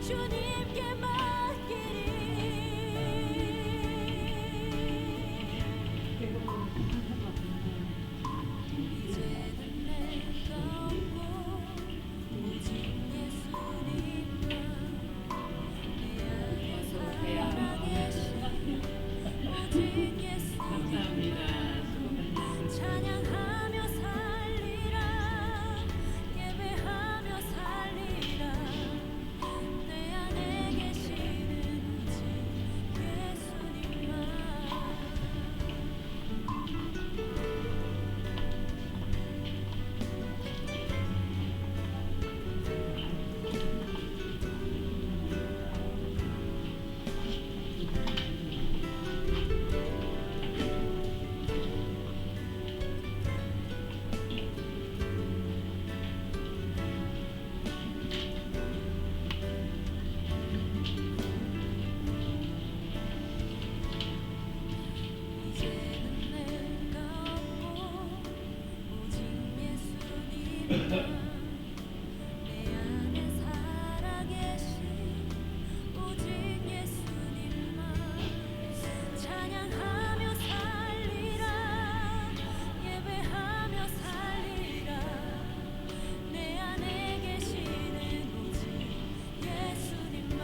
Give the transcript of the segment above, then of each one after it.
주님께 맡기리. 이제는 내가 없고 오직 예수님만 내 안에 살아계신 오직 예수님 찬양하며 살리라. 예배하며 살리라. 내 안에 계시는 오직 예수님만. 이제는 내가 없고 오직 예수님만 내 안에 살아계신 오직 예수님만 찬양하며 살리라. 예배하며 살리라. 내 안에 계시는 오직 예수님만.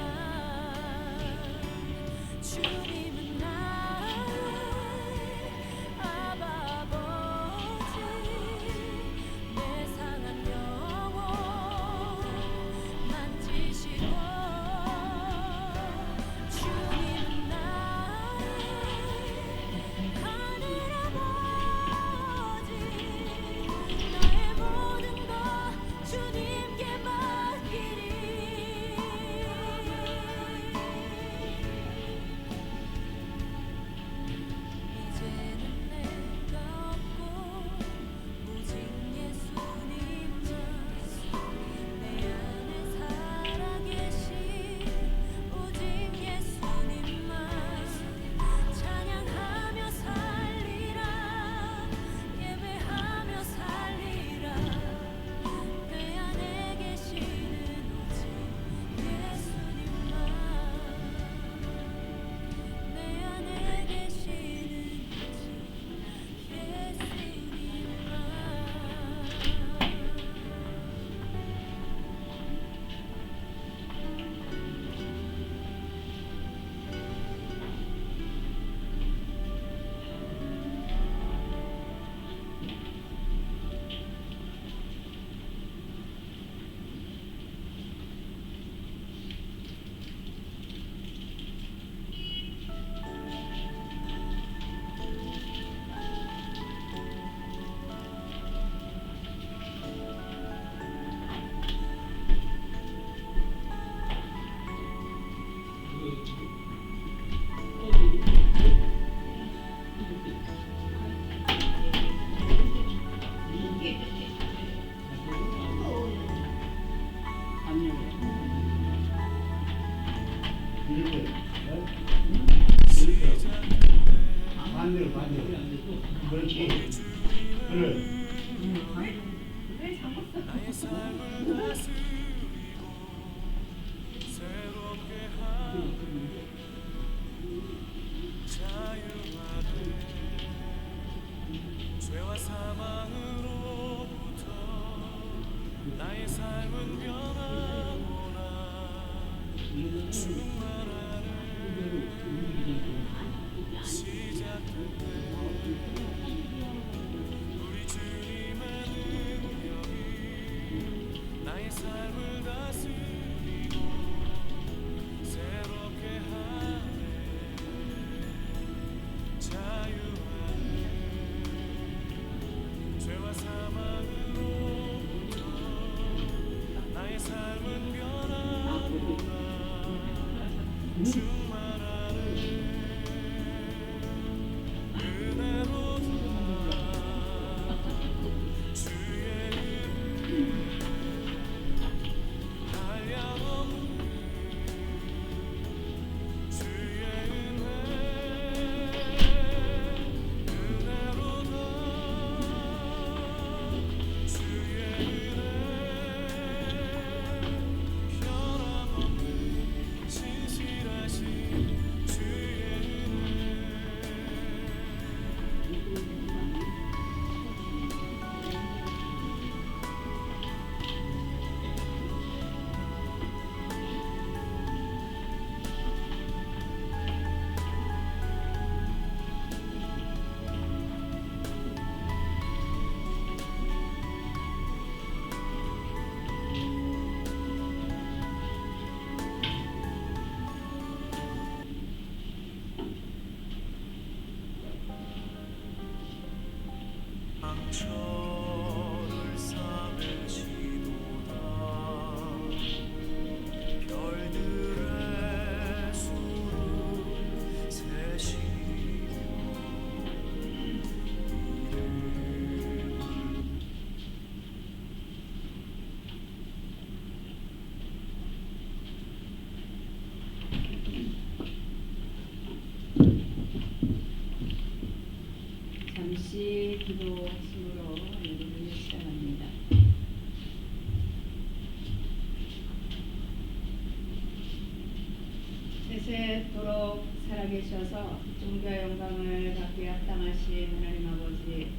주님은 나의 아바 아버지 내 상한 영혼 만지시고 주님은 나의 하늘 아버지 나의 모든 것 주님께 맡기리. 이제는 내가 없고 오직 예수님만 내 안에 살아계신 오직 예수님만 찬양하며 살리라. 예배하며 살리라. 내 안에 계시는 오직 예수님만. 내 안에 계시는 오직 예수님만. 반대로 그렇지. 그래. 나의 삶을 다스리고 새롭게 하네. 자유하네. 죄와 사망으로부터 나의 삶은 변하구나. 충만하네. 시작됐네. 우리 주님의 능력이 나의 삶을 다스리고 새롭게 하네. 자유하네. 죄와 사망으로부터 나의 삶은 변하구나. 충만하네. 은혜로다. 주의 한량없는 주의 은혜로다. 주의 은혜 변함없는 같이 기도하심으로 예배를 시작합니다. 세세토록 살아계셔서 존귀와 영광을 받기에 합당하신 하나님 아버지,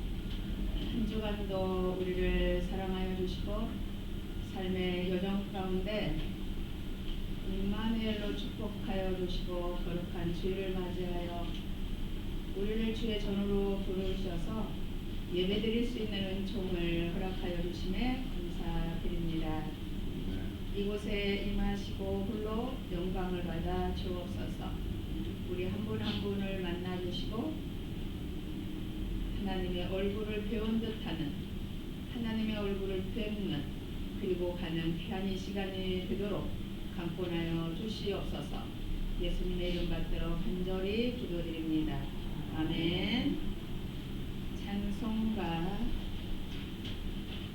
한 주간도 우리를 사랑하여 주시고 삶의 여정 가운데 임마누엘로 축복하여 주시고 거룩한 주일을 맞이하여 우리를 주의 전으로 부르셔서 예배드릴 수 있는 은총을 허락하여 주심에 감사드립니다. 이곳에 임하시고 홀로 영광을 받아 주옵소서. 우리 한 분 한 분을 만나 주시고 하나님의 얼굴을 배운 듯하는, 하나님의 얼굴을 뵙는, 그리고 가는 귀한 이 시간이 되도록 강권하여 주시옵소서. 예수님의 이름 받들어 간절히 기도드립니다. 아멘. 찬송가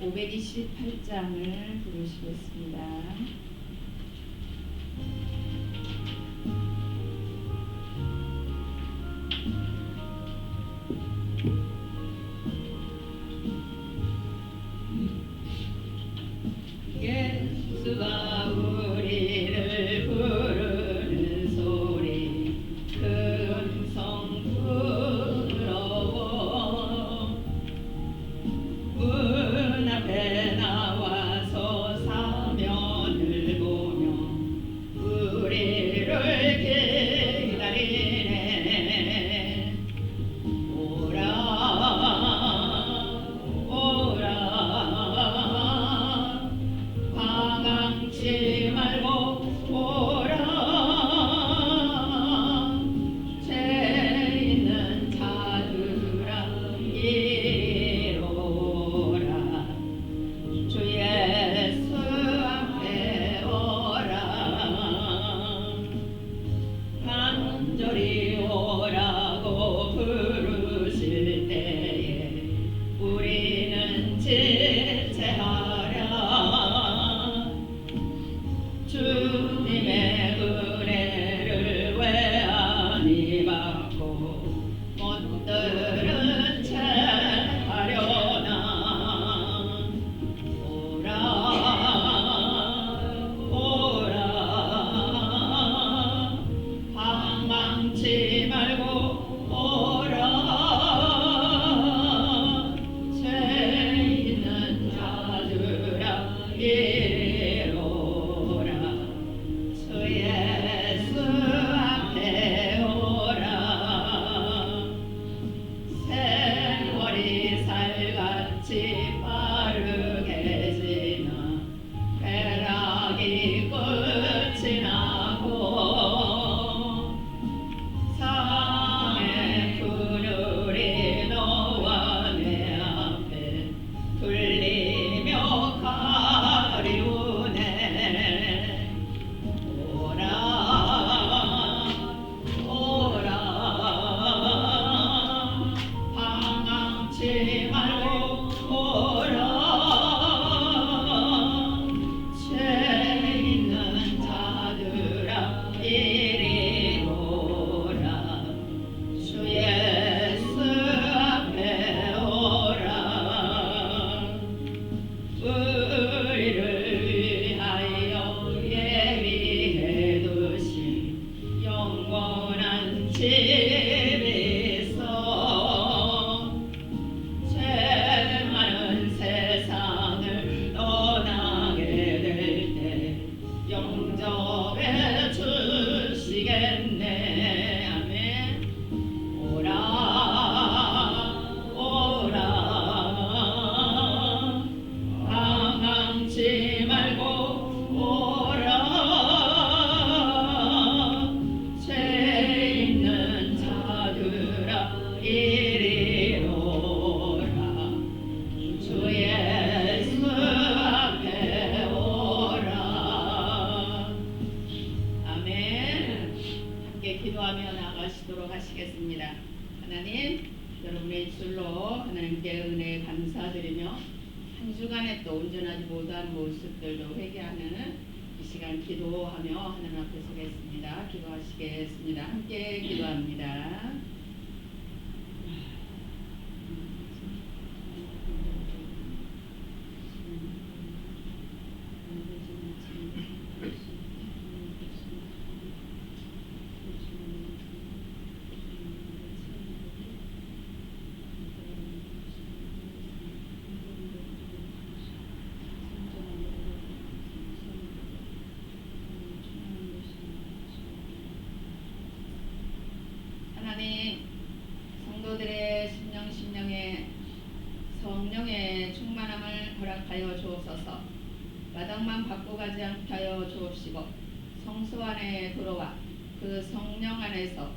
528장을 부르시겠습니다. 예수가 우리를 부르는 소리 그 음성 부러워 문 앞에 나와서 사면을 보며 우리를 기다리네. 오라 방황치 말고 오라. 죄 있는 자들아 이리로 오라. 주 예수 앞에 오라. 간절히 오라고 부르실 때에 우리는 지체하랴. 주님의 은혜를 왜 아니 받고 못 들은 채 하려나. 오라 방황치 말고 오라. 죄 있는 자들아 이리로 오라. 주 예수 앞에 오라. 세월이 살같이 빠르게 지나 쾌락이 끝이 나고 상의 그늘이 너와 내 앞에 들리며 가리우네. 오라 방황치 말고 오라. 죄 있는 자들아 이리로 오라. 주 예수 앞에 오라. 우리를 위하여 예비해 두신 영원한 집이 있어. 죄 많은 세상을 떠나게 될 때 영접해 주시겠네. 아멘. 오라 방황치 말고 오라. 죄 있는 자들아 이리로 오라. 주 예수 앞에 오라. 아멘. 함께 기도하며 나아가시도록 하시겠습니다. 하나님, 여러분의 입술로 하나님께 은혜 감사드리며 한 주간에 또 온전하지 못한 모습들도 회개하는 이 시간 기도하며 하나님 앞에 서겠습니다. 기도하시겠습니다. 함께 기도합니다. 성소 안에 들어와 그 성령 안에서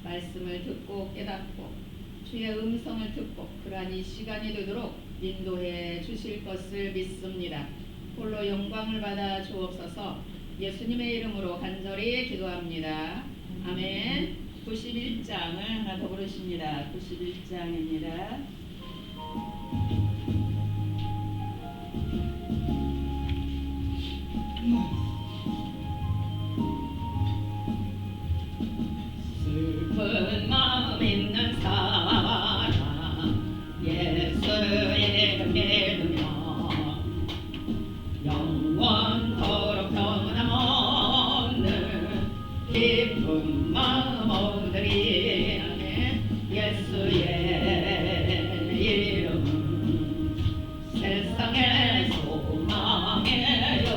말씀을 듣고 깨닫고 주의 음성을 듣고 그러한 이 시간이 되도록 인도해 주실 것을 믿습니다. 홀로 영광을 받아 주옵소서. 예수님의 이름으로 간절히 기도합니다. 아멘. 91장을 하나 더 부르십니다. 91장입니다. 슬픈 마음 있는 사람 예수의 이름 믿으며 영원토록 변함없는 기쁜 마음 오늘이 예수의 이름은 세상의 소망이요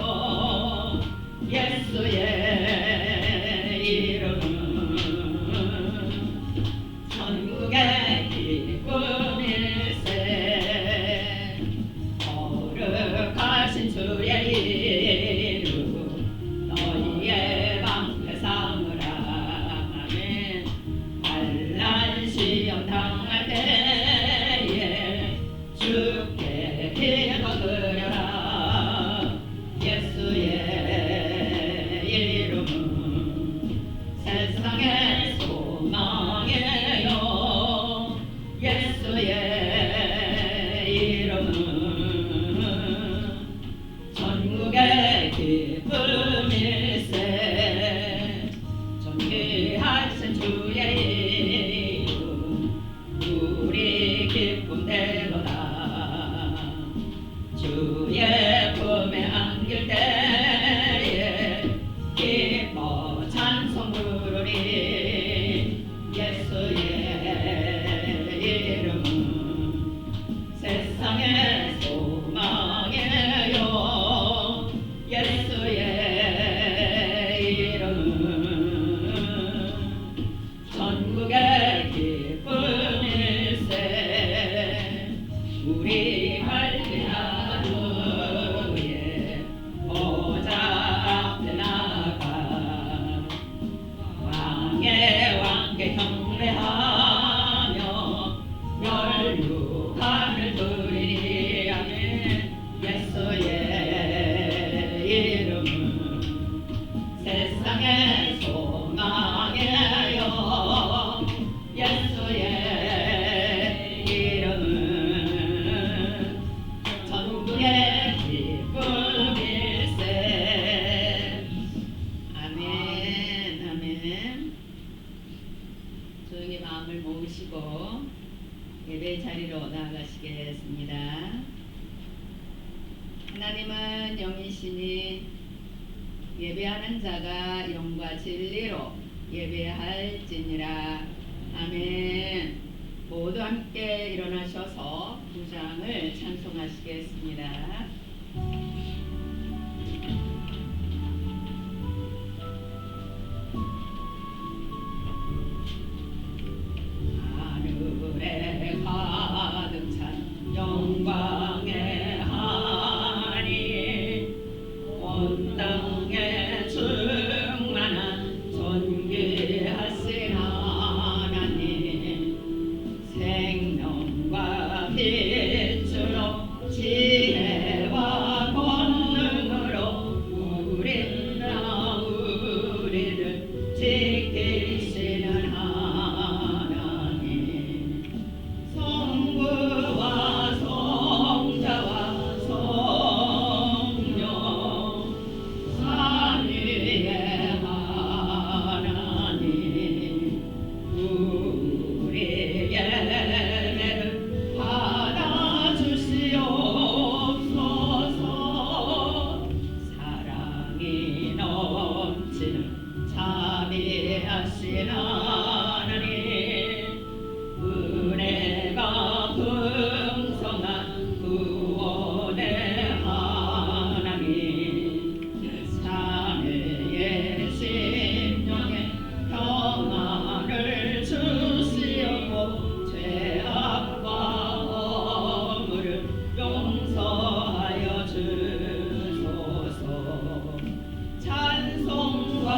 예수의 이름은 천국의 기쁨일세. 거룩하신 주의 이름 너희의 방패 삼으라. 아멘. 환난 시험 당할 때에 주께 기도드려라. 예수의 이름은 세상의 소망이에요. 예수의 이름은 전국의 기쁨일세. 존귀하신 주의 이름 우리 기쁨대로다. 주의 품에 안길 때에 기뻐 찬송 부르리. 예수의 이름은 세상의 소망이에요. 예수의 이름은 전국의 기쁨일세. 우리 할례루야 보좌 앞에 나가 왕의 왕께 경배하며 멸류관을 드리리. 아멘. 예수의 이름은 세상의 소망이에요. 예수의 이름은 전국의 기쁨일세. 아멘. 아멘. 조용히 마음을 모으시고 예배 자리로 나아가시겠습니다. 하나님은 영이시니 예배하는 자가 영과 진리로 예배할지니라. 아멘. 모두 함께 일어나셔서 구장을 찬송하시겠습니다. 하늘에 가득 찬 영광의 하나님 온 땅에 충만한 존귀하신 하나님 생명과 빛으로 지혜와 권능으로 우리를 지키시는 하나님 성부와 성자와 성령 삼위의 하나님 우리의 예배를 받아주시옵소서. 사랑이 넘치는 자비하신 하나님 은혜가 풍성한 구원의 하나님 자매의 심령에 평안을 주시옵고 죄악과 허물을 용서하여 주소서. 찬송과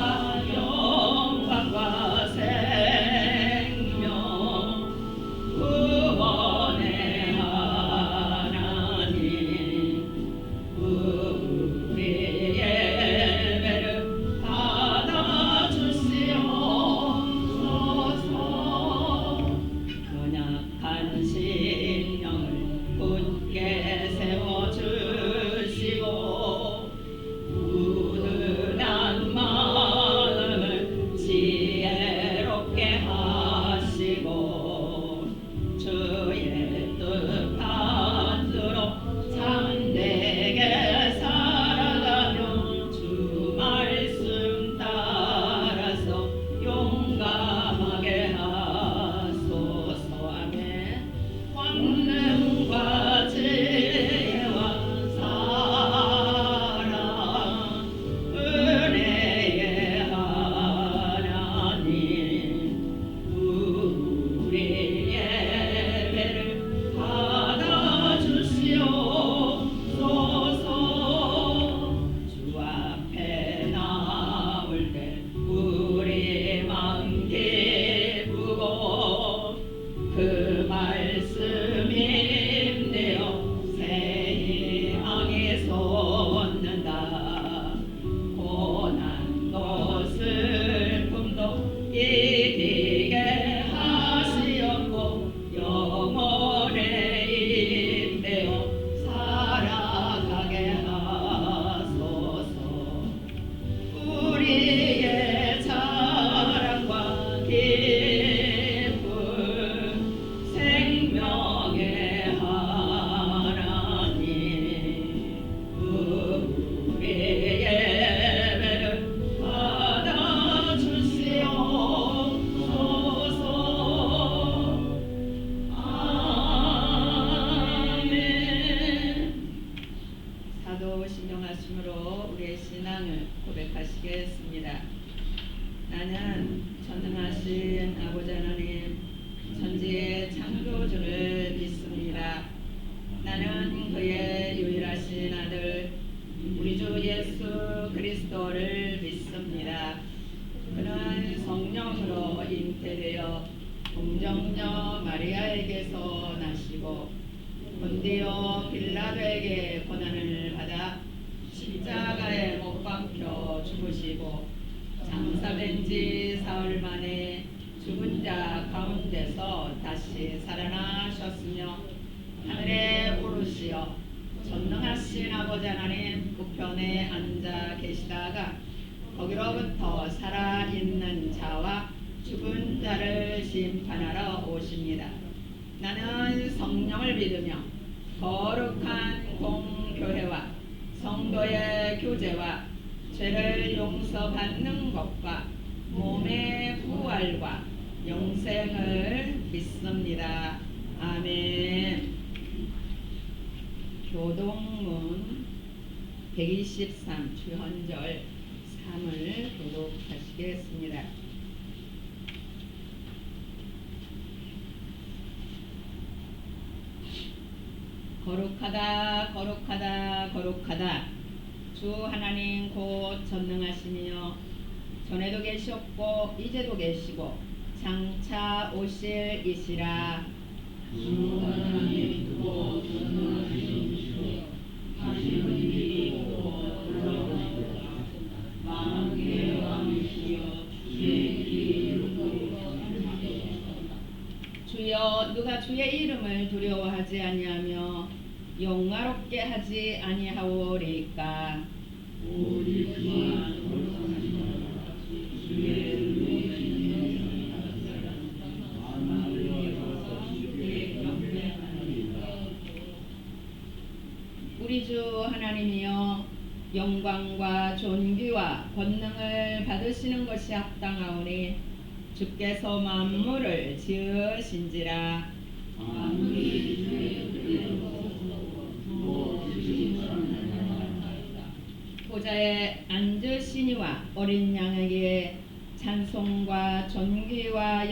나는 전능하신 아버지 하나님 천지의 창조주를 믿습니다. 나는 그의 유일하신 아들 우리 주 예수 그리스도를 믿습니다. 그는 성령으로 잉태되어 동정녀 마리아에게서 나시고 본디오 빌라도에게 고난을 받아 십자가에 못 박혀 죽으시고 장사된 지 사흘 만에 죽은 자 가운데서 다시 살아나셨으며 하늘에 오르시어 전능하신 아버지 하나님 우편에 앉아 계시다가 거기로부터 살아있는 자와 죽은 자를 심판하러 오십니다. 나는 성령을 믿으며 거룩한 공교회와 성도의 교제와 죄를 용서받는 것과 몸의 부활과 영생을 믿습니다. 아멘. 교동문 123 주헌절 3을 교독하시겠습니다. 거룩하다 거룩하다 거룩하다 주 하나님 곧 전능하시며 전에도 계셨고 이제도 계시고 장차 오실 이시라. 주 하나님 곧 전능하시며 당신은 이기고 올라오시고 만왕의 왕이시여 주의 이름으로 주여 누가 주의 이름을 두려워하지 아니하며 영화롭게 하지 아니하오리까. 오직 그만 거룩하시며 주의 은혜이시니 만물에서 주께 경배하리라. 우리 주 하나님이여 영광과 존귀와 권능을 받으시는 것이 합당하오니 주께서 만물을 지으신지라. 만물이 주의 뜻대로 보좌에 앉으시니와 어린 양에게 찬송과 존귀와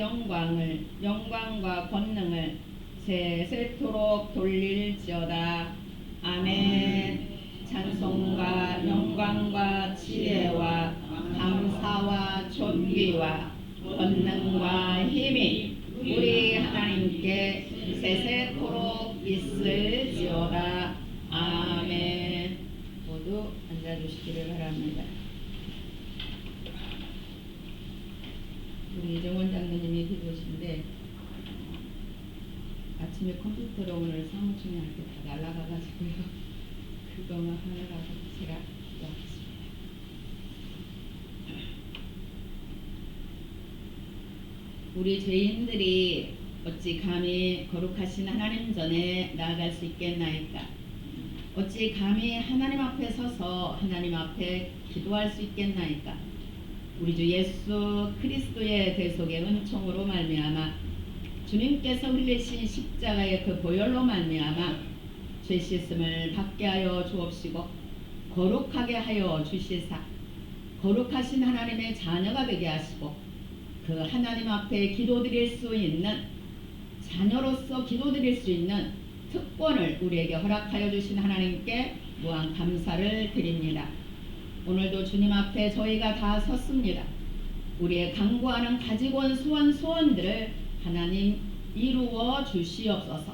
영광과 권능을 세세토록 돌릴지어다. 아멘. 찬송과 영광과 지혜와 감사와 존귀와 권능과 힘이 우리 하나님께 세세토록 있을지어다. 아멘. 모두 앉아주시기를 바랍니다. 우리 이정원 장로님이 기도신데 아침에 컴퓨터로 오늘 사무총회 할 때 다 날아가가지고요. 그거만 하느라고 제가 왔습니다. 우리 죄인들이 어찌 감히 거룩하신 하나님 전에 나아갈 수 있겠나이까? 어찌 감히 하나님 앞에 서서 하나님 앞에 기도할 수 있겠나이까? 우리 주 예수 그리스도의 대속의 은총으로 말미암아 주님께서 흘리신 십자가의 그 보혈로 말미암아 죄 씻음을 받게 하여 주옵시고 거룩하게 하여 주시사 거룩하신 하나님의 자녀가 되게 하시고 그 하나님 앞에 기도드릴 수 있는 자녀로서 기도드릴 수 있는 특권을 우리에게 허락하여 주신 하나님께 무한 감사를 드립니다. 오늘도 주님 앞에 저희가 다 섰습니다. 우리의 간구하는 가지고 온 소원들을 하나님 이루어 주시옵소서.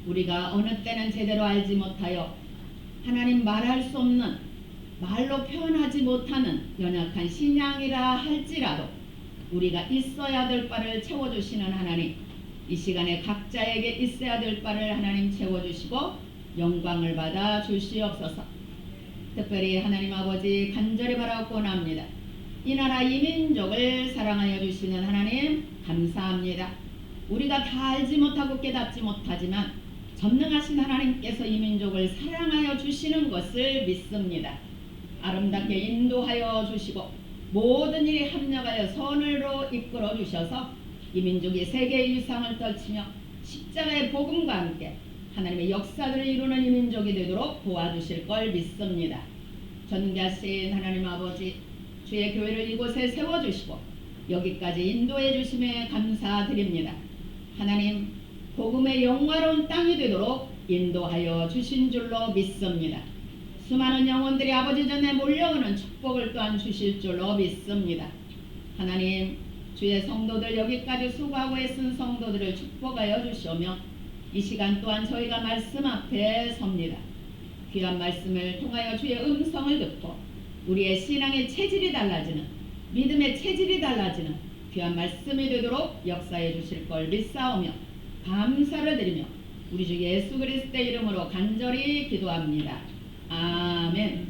우리가 어느 때는 제대로 알지 못하여 하나님 말할 수 없는 말로 표현하지 못하는 연약한 신앙이라 할지라도 우리가 있어야 될 바를 채워주시는 하나님, 이 시간에 각자에게 있어야 될 바를 하나님 채워주시고 영광을 받아 주시옵소서. 특별히 하나님 아버지 간절히 바라고 원합니다. 이 나라 이 민족을 사랑하여 주시는 하나님 감사합니다. 우리가 다 알지 못하고 깨닫지 못하지만 전능하신 하나님께서 이 민족을 사랑하여 주시는 것을 믿습니다. 아름답게 인도하여 주시고 모든 일이 합력하여 선으로 이끌어 주셔서 이 민족이 세계의 위상을 떨치며 십자가의 복음과 함께 하나님의 역사들을 이루는 이 민족이 되도록 도와주실 걸 믿습니다. 전능하신 하나님 아버지, 주의 교회를 이곳에 세워주시고 여기까지 인도해 주심에 감사드립니다. 하나님, 복음의 영광로운 땅이 되도록 인도하여 주신 줄로 믿습니다. 수많은 영혼들이 아버지 전에 몰려오는 축복을 또한 주실 줄로 믿습니다. 하나님, 주의 성도들 여기까지 수고하고 애쓴 성도들을 축복하여 주시오며 이 시간 또한 저희가 말씀 앞에 섭니다. 귀한 말씀을 통하여 주의 음성을 듣고 우리의 신앙의 체질이 달라지는, 믿음의 체질이 달라지는 귀한 말씀이 되도록 역사해 주실 걸 믿사오며 감사를 드리며 우리 주 예수 그리스도의 이름으로 간절히 기도합니다. 아멘.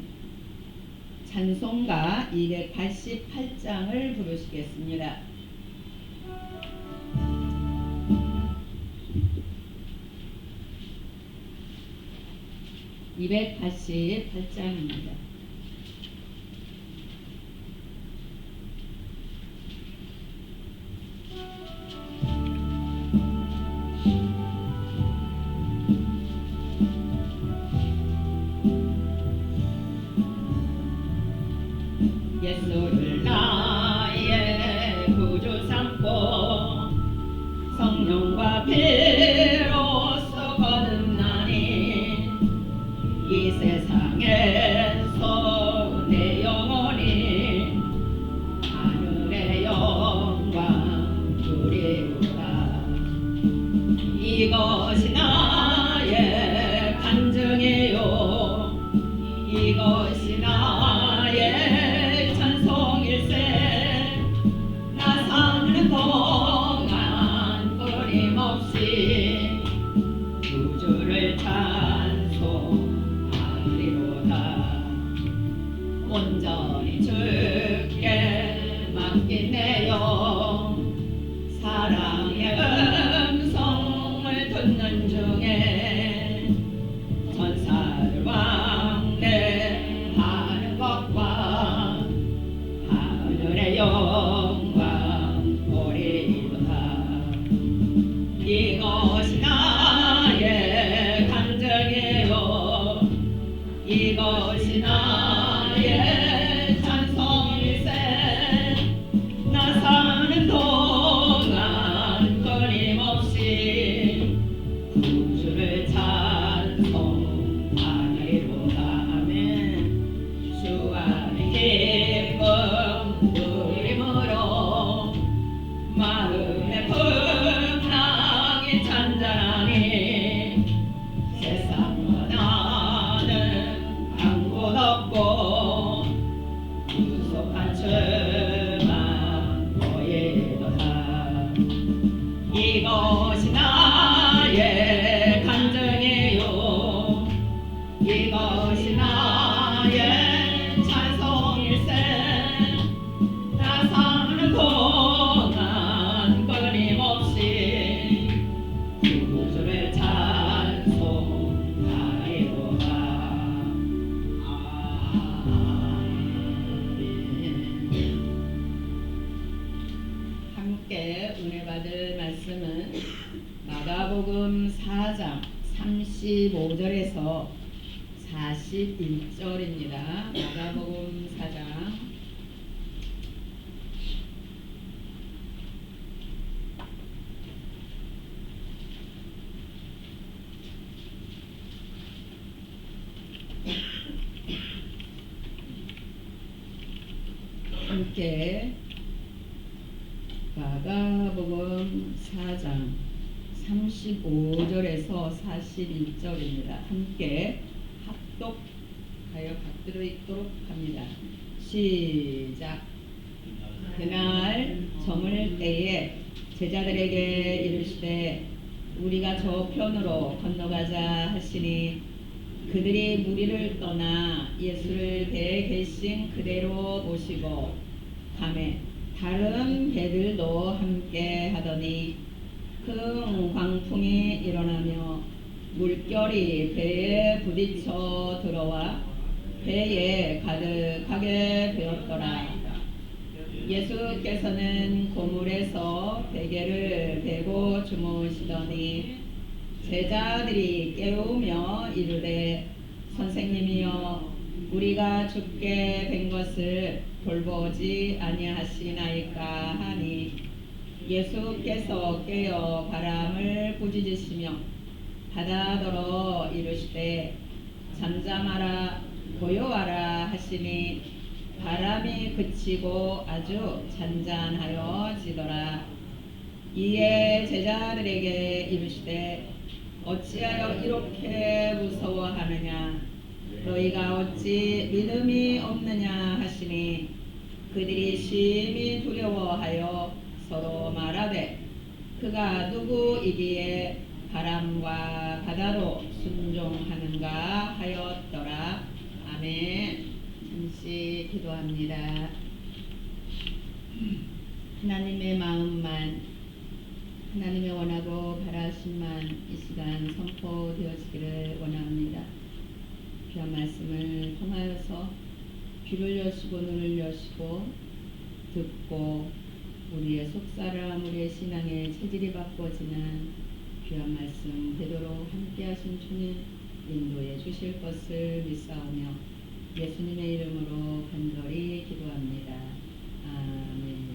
찬송가 288장을 부르시겠습니다. 288장입니다. 예수를 나의 구주 삼고 성령과 피로써 거듭나니 이 세상에서 내 영혼이 하늘의 영광 누리우라. 이것이 나의 간증이요 이것이 나의 찬송일세. 나 사는 동안 끊임없이 구주를 찬송하리로다. 온전히 주께 맡기네요. 사랑의 음성을 듣는 중에 천사들 왕래하는 것과 하늘의 영광 보리로다. 이것이 나의 간증이요 이것이 나의 찬송일세. 나 사는 동안 끊임없이 구주를 찬송하리로다. 아멘. 주 안에 기쁨 누림으로 마음의 풍랑이 잔잔하니 세상과 나는 한 곳 없고 구속한 주만 보이도다. 이것이 나의 간증이요 이것이 나의 찬송일세. 나 사는 동안 끊임없이 구주를 찬송하리로다. 아멘. 함께 은혜 받을 말씀은 마가복음 4장 35절에서 41절입니다. 마가복음 4장 4장 35절에서 41절입니다. 함께 합독하여 받들어있도록 합니다. 시작. 그날 저물 때에 제자들에게 이르시되 우리가 저 편으로 건너가자 하시니 그들이 무리를 떠나 예수를 배에 계신 그대로 모시고 가매 다른 배들도 함께 하더니 큰 광풍이 일어나며 물결이 배에 부딪혀 들어와 배에 가득하게 되었더라. 예수께서는 고물에서 베개를 베고 주무시더니 제자들이 깨우며 이르되 선생님이여 우리가 주께 뵌 것을 돌보지 아니하시나이까 하니 예수께서 깨어 바람을 부짖으시며 바다더러 이르시되 잠잠하라 고요하라 하시니 바람이 그치고 아주 잔잔하여지더라. 이에 제자들에게 이르시되 어찌하여 이렇게 무서워하느냐 너희가 어찌 믿음이 없느냐 하시니 그들이 심히 두려워하여 서로 말하되 그가 누구이기에 바람과 바다도 순종하는가 하였더라. 아멘. 잠시 기도합니다. 하나님의 마음만 하나님의 원하고 바라심만 이 시간 선포되어지기를 원합니다. 귀한 말씀을 통하여서 귀를 여시고 눈을 여시고 듣고 우리의 속사람 우리의 신앙의 체질이 바꿔지는 귀한 말씀 되도록 함께하신 주님 인도해 주실 것을 믿사오며 예수님의 이름으로 간절히 기도합니다. 아멘.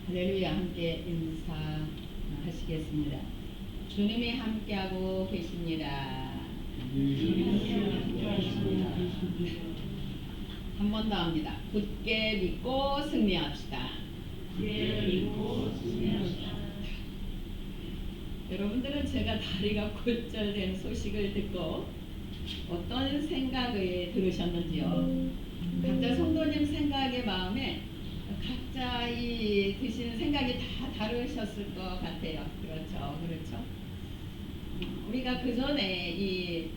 할렐루야. 함께 인사하시겠습니다. 주님이 함께하고 계십니다. 한 번 더 합니다. 굳게 믿고 승리합시다. 여러분들은 제가 다리가 골절된 소식을 듣고 어떤 생각을 들으셨는지요? 각자 성도님 생각의 마음에 각자 이 드시는 생각이 다 다르셨을 것 같아요. 그렇죠. 우리가 그 전에 이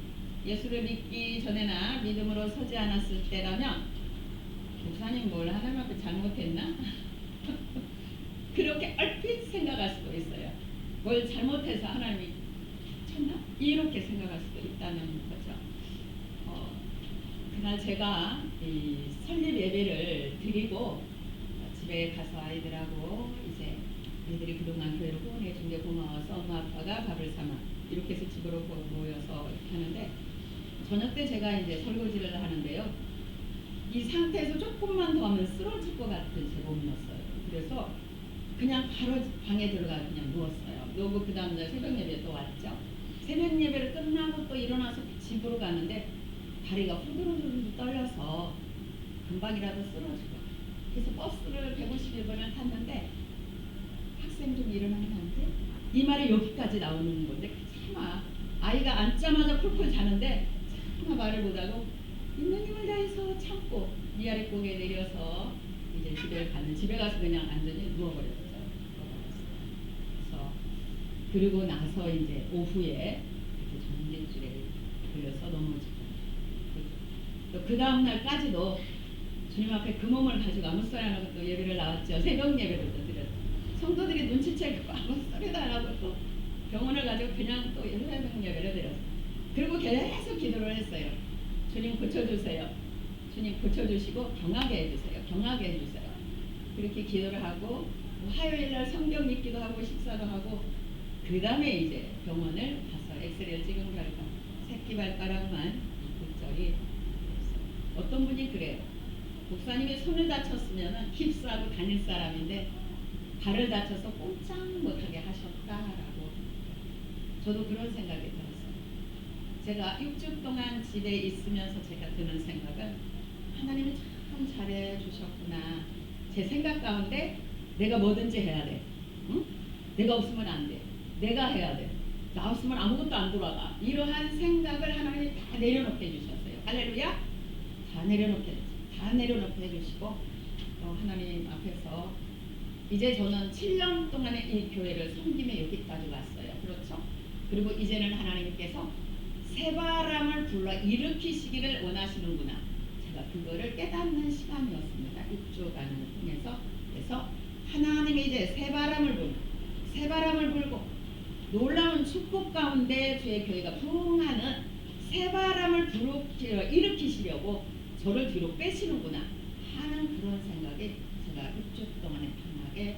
예수를 믿기 전에나 믿음으로 서지 않았을 때라면 목사님 뭘 하나님 앞에 잘못했나? 그렇게 얼핏 생각할 수도 있어요. 뭘 잘못해서 하나님이 쳤나? 이렇게 생각할 수도 있다는 거죠. 그날 제가 이 설립 예배를 드리고 집에 가서 아이들하고 이제 애들이 그동안 교회를 후원해 준 게 고마워서 엄마 아빠가 밥을 사마 이렇게 해서 집으로 모여서 이렇게 하는데 저녁 때 제가 이제 설거지를 하는데요. 이 상태에서 조금만 더 하면 쓰러질 것 같은 제 몸이었어요. 그래서 그냥 바로 방에 들어가 그냥 누웠어요. 누우고 그 다음날 새벽 예배 또 왔죠. 새벽 예배를 끝나고 또 일어나서 집으로 가는데 다리가 후들후들 떨려서 금방이라도 쓰러지고 그래서 버스를 151번을 탔는데 학생 좀 일어나면 안 돼? 이 말이 여기까지 나오는 건데 차마 아이가 앉자마자 콜콜 자는데 차마 말을 못하고 있는 힘을 다해서 참고 위아래 고개 내려서 이제 집에 가서 그냥 완전히 누워버렸어요. 그래서 그리고 나서 이제 오후에 이렇게 전기줄에 걸려서 넘어지고 또 그 다음날까지도 주님 앞에 그 몸을 가지고 아무 소리 안 하고 또 예배를 나왔죠. 새벽 예배를 또 드렸죠. 성도들이 눈치채고 아무 소리도 안 하고 또 병원을 가지고 그냥 또 새벽 예배를 드렸어요. 그리고 계속 기도를 했어요. 주님 고쳐주세요. 주님 고쳐주시고 경하게 해주세요. 경하게 해주세요. 그렇게 기도를 하고 화요일날 성경 읽기도 하고 식사도 하고 그 다음에 이제 병원을 가서 엑스레이를 찍은 결과 새끼 발가락만 골절이 어떤 분이 그래요. 목사님이 손을 다쳤으면 깁스하고 다닐 사람인데 발을 다쳐서 꼼짝 못하게 하셨다라고 저도 그런 생각이 들었어요. 제가 6주 동안 집에 있으면서 제가 드는 생각은 하나님이 참 잘해 주셨구나. 제 생각 가운데 내가 뭐든지 해야 돼. 응? 내가 없으면 안 돼. 내가 해야 돼. 나 없으면 아무것도 안 돌아가. 이러한 생각을 하나님이 다 내려놓게 해주셨어요. 할렐루야. 다 내려놓게 해주시고 또 하나님 앞에서 이제 저는 7년 동안의 이 교회를 섬김에 여기까지 왔어요. 그렇죠? 그리고 이제는 하나님께서 새바람을 불러 일으키시기를 원하시는구나. 제가 그거를 깨닫는 시간이었습니다. 6주간을 통해서. 그래서 하나님이 이제 새바람을 불고 놀라운 축복 가운데 주의 교회가 부흥하는 새바람을 일으키시려고 저를 뒤로 빼시는구나 하는 그런 생각이 제가 6주 동안에 강하게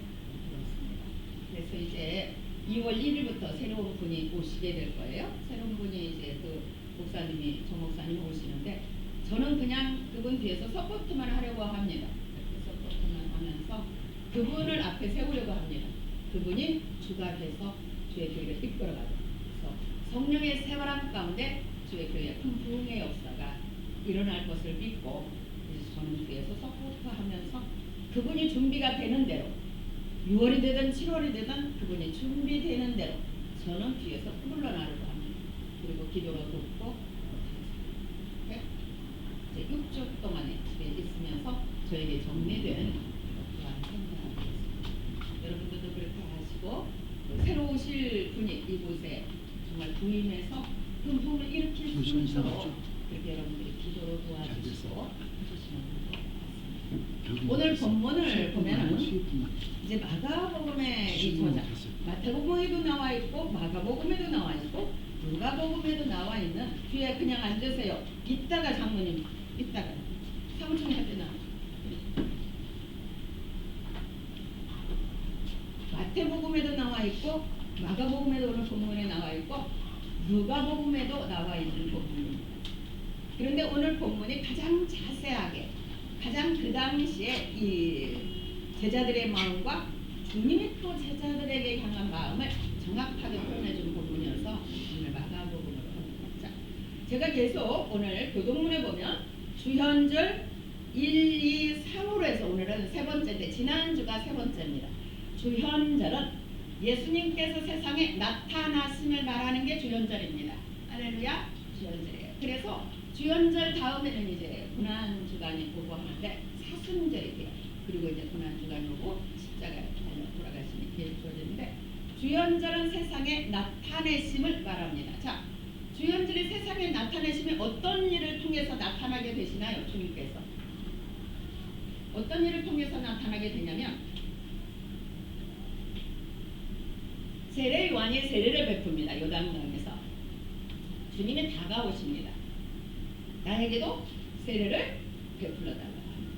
들었습니다. 그래서 이제 2월 1일부터 새로운 분이 오시게 될 거예요. 새로운 분이 이제 그 목사님이 정 목사님이 오시는데 저는 그냥 그분 뒤에서 서포트만 하려고 합니다. 이렇게 서포트만 하면서 그분을 앞에 세우려고 합니다. 그분이 주가 돼서 주의 교회를 이끌어가죠. 그래서 성령의 세바람 가운데 주의 교회의 큰 부흥의 역사가 일어날 것을 믿고 이제 저는 뒤에서 서포트하면서 그분이 준비가 되는 대로 6월이 되든 7월이 되든 그분이 준비되는 대로 저는 뒤에서 물러나려고 합니다. 그리고 기도로 돕고 네? 이제 6주 동안에 집에 있으면서 저에게 정리된 그러한 생각을 하겠습니다. 여러분들도 그렇게 하시고 새로 오실 분이 이곳에 정말 부임해서 그 부흥을 일으킬 수 있도록 그렇게 여러분들이 기도로 도와주시고 해주시면 될 것 같습니다. 오늘 본문을 보면은 이제 마가복음의 이 저자 마태복음에도 나와 있고 마가복음에도 나와 있고 누가복음에도 나와 있는 뒤에 그냥 앉으세요. 이따가 장모님 이따가 사무총한테 나와. 마태복음에도 나와 있고 마가복음에도 오늘 본문에 나와 있고 누가복음에도 나와 있는 본문입니다. 그런데 오늘 본문이 가장 자세하게 가장 그 당시에 이 제자들의 마음과 주님이 또 제자들에게 향한 마음을 정확하게 표현해준 본문이어서 오늘 마가복음으로 합니다. 제가 계속 오늘 교동문에 보면 주현절 1, 2, 3으로 해서 오늘은 세 번째인데 지난주가 세 번째입니다. 주현절은 예수님께서 세상에 나타나심을 말하는 게 주현절입니다. 할렐루야 주현절이에요. 그래서 주현절 다음에는 이제 고난주간이 오고 하는데 사순절이에요. 그리고 이제 고난주간이 오고 십자가에 달려 돌아가시는 기회를 주어지는데 주현절은 세상에 나타내심을 말합니다. 자, 주현절이 세상에 나타내심이 어떤 일을 통해서 나타나게 되시나요? 주님께서 어떤 일을 통해서 나타나게 되냐면 세례 요한이 세례를 베풉니다. 요단강에서 주님이 다가오십니다. 나에게도 세례를 베풀어 달라고 합니다.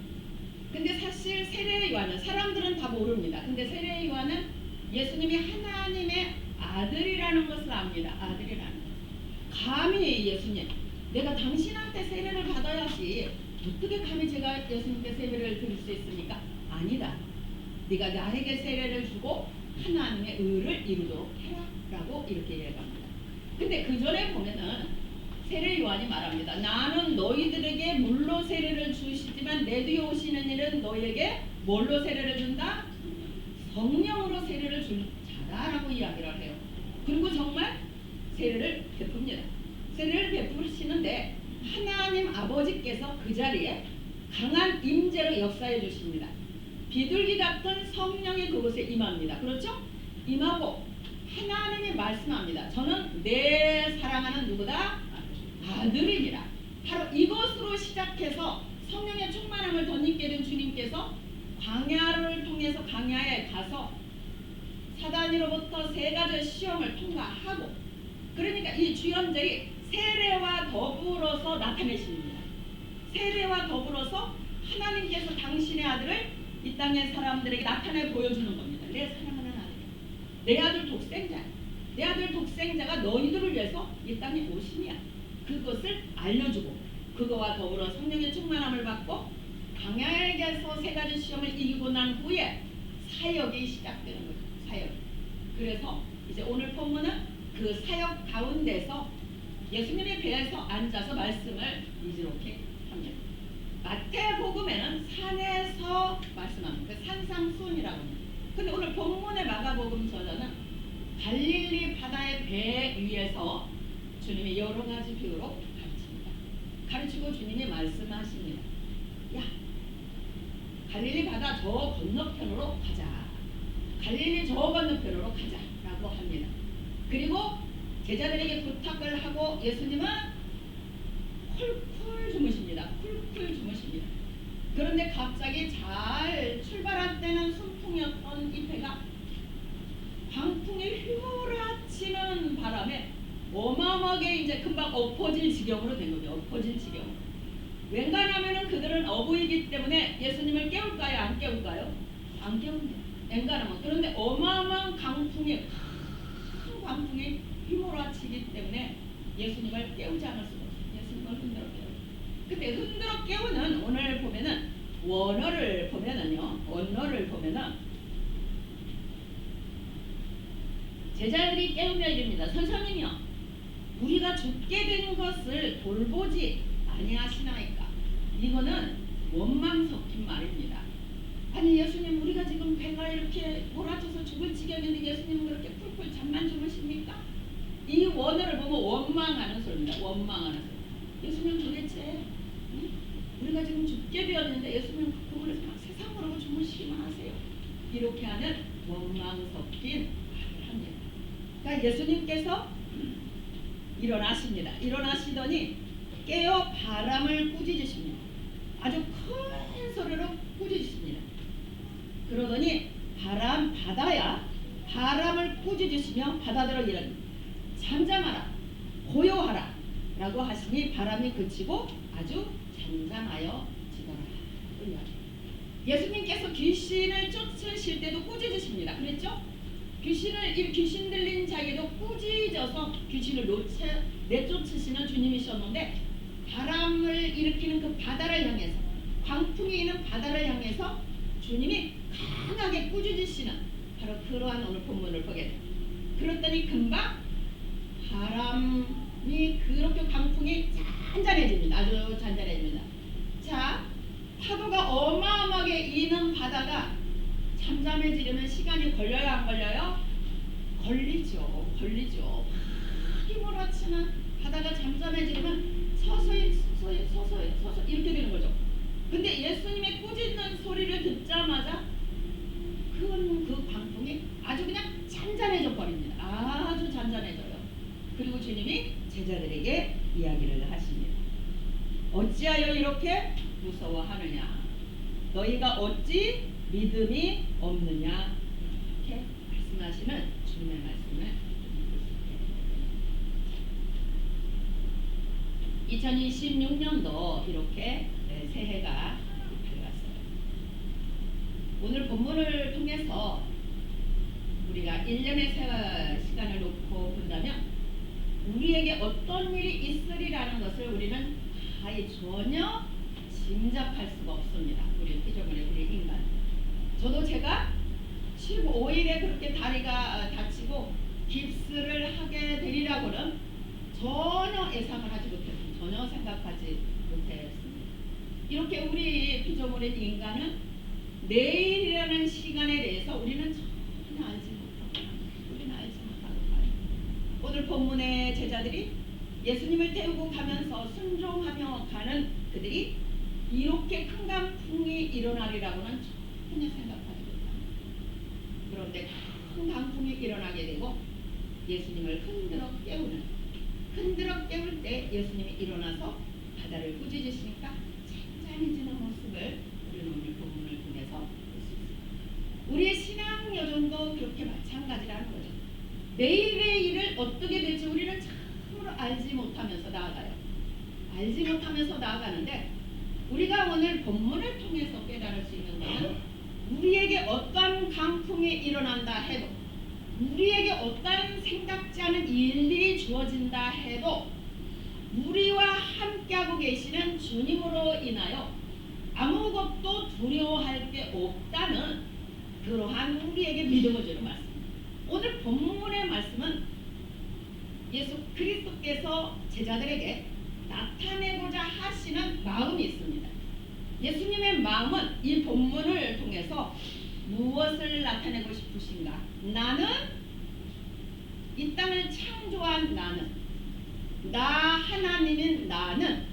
근데 사실 세례 요한은 사람들은 다 모릅니다. 근데 세례 요한은 예수님이 하나님의 아들이라는 것을 압니다. 아들이라는 것. 감히 예수님, 내가 당신한테 세례를 받아야지 어떻게 감히 제가 예수님께 세례를 드릴 수 있습니까? 아니다. 네가 나에게 세례를 주고 하나님의 의를 이루도록 해라 라고 이렇게 이야기합니다. 근데 그 전에 보면은 세례 요한이 말합니다. 나는 너희들에게 물로 세례를 주시지만 내 뒤에 오시는 이는 너희에게 뭘로 세례를 준다? 성령으로 세례를 줄 자다라고 이야기를 해요. 그리고 정말 세례를 베풉니다. 세례를 베푸시는데 하나님 아버지께서 그 자리에 강한 임재로 역사해 주십니다. 비둘기 같은 성령이 그곳에 임합니다. 그렇죠? 임하고 하나님이 말씀합니다. 저는 내 사랑하는 누구다? 아들이니라. 바로 이것으로 시작해서 성령의 충만함을 덧입게 된 주님께서 광야를 통해서 강야에 가서 사단으로부터 세 가지 시험을 통과하고 그러니까 이 주현절이 세례와 더불어서 나타내십니다. 세례와 더불어서 하나님께서 당신의 아들을 이 땅의 사람들에게 나타내 보여주는 겁니다. 내 사랑하는 아들, 내 아들 독생자, 내 아들 독생자가 너희들을 위해서 이 땅에 오시냐 그것을 알려주고 그거와 더불어 성령의 충만함을 받고 광야에게서 세 가지 시험을 이기고 난 후에 사역이 시작되는 거죠. 사역. 그래서 이제 오늘 본문은 그 사역 가운데서 예수님의 배에서 앉아서 말씀을 이렇게 합니다. 마태복음에는 산에서 말씀합니다. 산상수훈이라고 합니다. 근데 오늘 본문의 마가복음 저자는 갈릴리 바다의 배 위에서 주님이 여러 가지 비유로 가르칩니다. 가르치고 주님이 말씀하십니다. 야, 갈릴리 바다 저 건너편으로 가자. 갈릴리 저 건너편으로 가자라고 합니다. 그리고 제자들에게 부탁을 하고 예수님은 쿨쿨 주무십니다. 쿨쿨 주무십니다. 그런데 갑자기 잘 출발할 때는 순풍이었던 이 배가 광풍이 휘몰아치는 바람에 어마어마하게 이제 금방 엎어질 지경으로 된 거죠. 엎어질 지경으로. 웬간하면은 그들은 어부이기 때문에 예수님을 깨울까요? 안 깨울까요? 안 깨웁니다. 웬간하면. 그런데 어마어마한 강풍이 큰 광풍이 휘몰아치기 때문에 예수님을 깨우지 않을 수가 없어요. 예수님을 흔들어 깨워요. 근데 흔들어 깨우는 오늘 보면은 원어를 보면은 제자들이 깨우며 이릅니다. 선생님이요, 우리가 죽게 된 것을 돌보지 아니하시나이까. 이거는 원망 섞인 말입니다. 아니 예수님, 우리가 지금 배가 이렇게 몰아쳐서 죽을 지경인데 예수님은 그렇게 풀풀 잠만 주무십니까? 이 원어를 보면 원망하는 소리입니다. 원망하는 소리. 예수님 도대체 우리가 지금 죽게 되었는데 예수님 그분을 막 세상으로 주무시기만 하세요. 이렇게 하는 원망 섞인 말을 합니다. 그러니까 예수님께서 일어나십니다. 일어나시더니 깨어 바람을 꾸짖으십니다. 아주 큰 소리로 꾸짖으십니다. 그러더니 바다야 바람을 꾸짖으시며 바다들어 이르니 잠잠하라, 고요하라 라고 하시니 바람이 그치고 아주 잠잠하여 지더라. 예수님께서 귀신을 쫓으실 때도 꾸짖으십니다. 그랬죠? 귀신 들린 자에게도 꾸짖어서 귀신을 내쫓으시는 주님이셨는데, 바람을 일으키는 그 바다를 향해서, 광풍이 있는 바다를 향해서 주님이 강하게 꾸짖으시는 바로 그러한 오늘 본문을 보게 돼요. 그랬더니 금방 바람이 그렇게 광풍이 잔잔해집니다. 아주 잔잔해집니다. 자, 파도가 어마어마하게 이는 바다가 잠잠해지려면 시간이 걸려요, 안 걸려요? 걸리죠. 막 몰아치는 바다가 잠잠해지려면 서서히 이렇게 되는 거죠. 근데 예수님의 꾸짖는 소리를 듣자마자 그 광풍이 아주 그냥 잔잔해져 버립니다. 아주 잔잔해져요. 그리고 주님이 제자들에게 이야기를 하십니다. 어찌하여 이렇게 무서워하느냐? 너희가 어찌 믿음이 없느냐? 이렇게 말씀하시는 주님의 말씀을 듣게 됩니다. 2026년도 이렇게 새해가 밝았어요. 오늘 본문을 통해서 우리가 1년의 시간을 놓고 본다면 우리에게 어떤 일이 있으리라는 것을 우리는 전혀 짐작할 수가 없습니다. 우리 피조물의 우리 인간. 저도 제가 15일에 그렇게 다리가 다치고 깁스를 하게 되리라고는 전혀 예상을 하지 못했습니다. 전혀 생각하지 못했습니다. 이렇게 우리 피조물의 인간은 내일이라는 시간에 대해서 우리는 전혀 알지 못하고 오늘 본문의 제자들이 예수님을 태우고 가면서 순종하며 가는 그들이 이렇게 큰 강풍이 일어나리라고는 전혀 생각하지 못합니다. 그런데 큰 강풍이 일어나게 되고 예수님을 흔들어 깨울 때 예수님이 일어나서 바다를 꾸짖으시니까 잔잔해지는 모습을 우리는 오늘 본문을 통해서 볼 수 있습니다. 우리의 신앙 여정도 그렇게 마찬가지라는 거죠. 내일의 일을 어떻게 될지 우리는 참으로 알지 못하면서 나아가는데 우리가 오늘 본문을 통해서 깨달을 수 있는 것은 우리에게 어떤 강풍이 일어난다 해도, 우리에게 어떤 생각지 않은 일이 주어진다 해도 우리와 함께하고 계시는 주님으로 인하여 아무것도 두려워할 게 없다는 그러한 우리에게 믿음을 주는 말씀. 오늘 본문의 말씀은 예수 그리스도께서 제자들에게 나타내고자 하시는 마음이 있습니다. 예수님의 마음은 이 본문을 통해서 무엇을 나타내고 싶으신가? 나는 이 땅을 창조한 나 하나님인 나는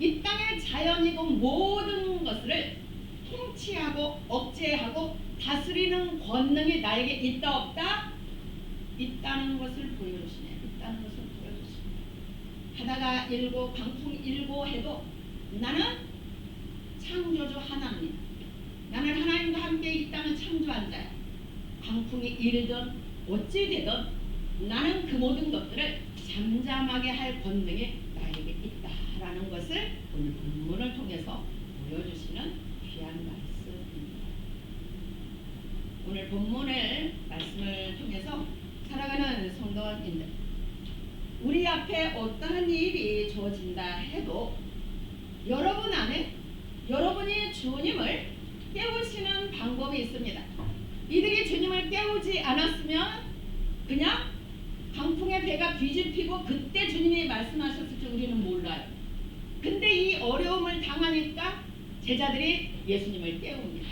이 땅의 자연이고 모든 것을 통치하고 억제하고 다스리는 권능이 나에게 있다 없다? 있다는 것을 보여주시네. 바다가 일고 강풍이 일고 해도 나는 창조주 하나님, 나는 하나님과 함께 이 땅을 창조한 자야. 강풍이 일든 어찌 되든 나는 그 모든 것들을 잠잠하게 할 권능이 나에게 있다라는 것을 오늘 본문을 통해서 보여주시는 귀한 말씀입니다. 오늘 본문의 말씀을 통해서 살아가는 성도인들, 우리 앞에 어떠한 일이 주어진다 해도 여러분 안에 여러분이 주님을 깨우시는 방법이 있습니다. 이들이 주님을 깨우지 않았으면 그냥 강풍에 배가 뒤집히고 그때 주님이 말씀하셨을지 우리는 몰라요. 근데 이 어려움을 당하니까 제자들이 예수님을 깨웁니다.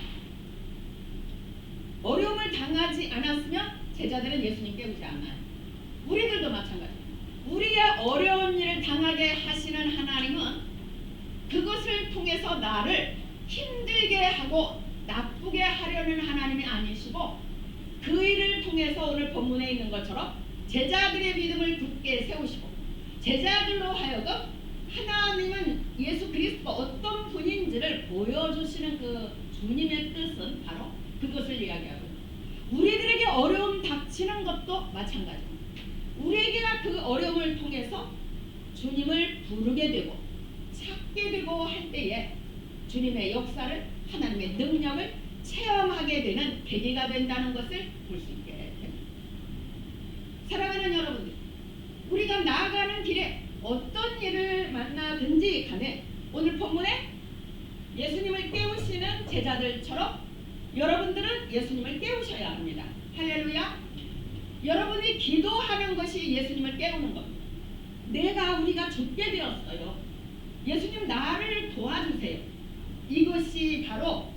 어려움을 당하지 않았으면 제자들은 예수님 깨우지 않아요. 우리들도 마찬가지예요. 우리의 어려운 일을 당하게 하시는 하나님은 그것을 통해서 나를 힘들게 하고 나쁘게 하려는 하나님이 아니시고 그 일을 통해서 오늘 본문에 있는 것처럼 제자들의 믿음을 굳게 세우시고 제자들로 하여금 하나님은 예수 그리스도가 어떤 분인지를 보여주시는 그 주님의 뜻은 바로 그것을 이야기하고 우리들에게 어려움 닥치는 것도 마찬가지입니다. 우리에게가 그 어려움을 통해서 주님을 부르게 되고 찾게 되고 할 때에 주님의 역사를 하나님의 능력을 체험하게 되는 계기가 된다는 것을 볼 수 있게 됩니다. 사랑하는 여러분들, 우리가 나아가는 길에 어떤 일을 만나든지 간에 오늘 본문에 예수님을 깨우시는 제자들처럼 여러분들은 예수님을 깨우셔야 합니다. 할렐루야. 여러분이 기도하는 것이 예수님을 깨우는 겁니다. 우리가 죽게 되었어요. 예수님 나를 도와주세요. 이것이 바로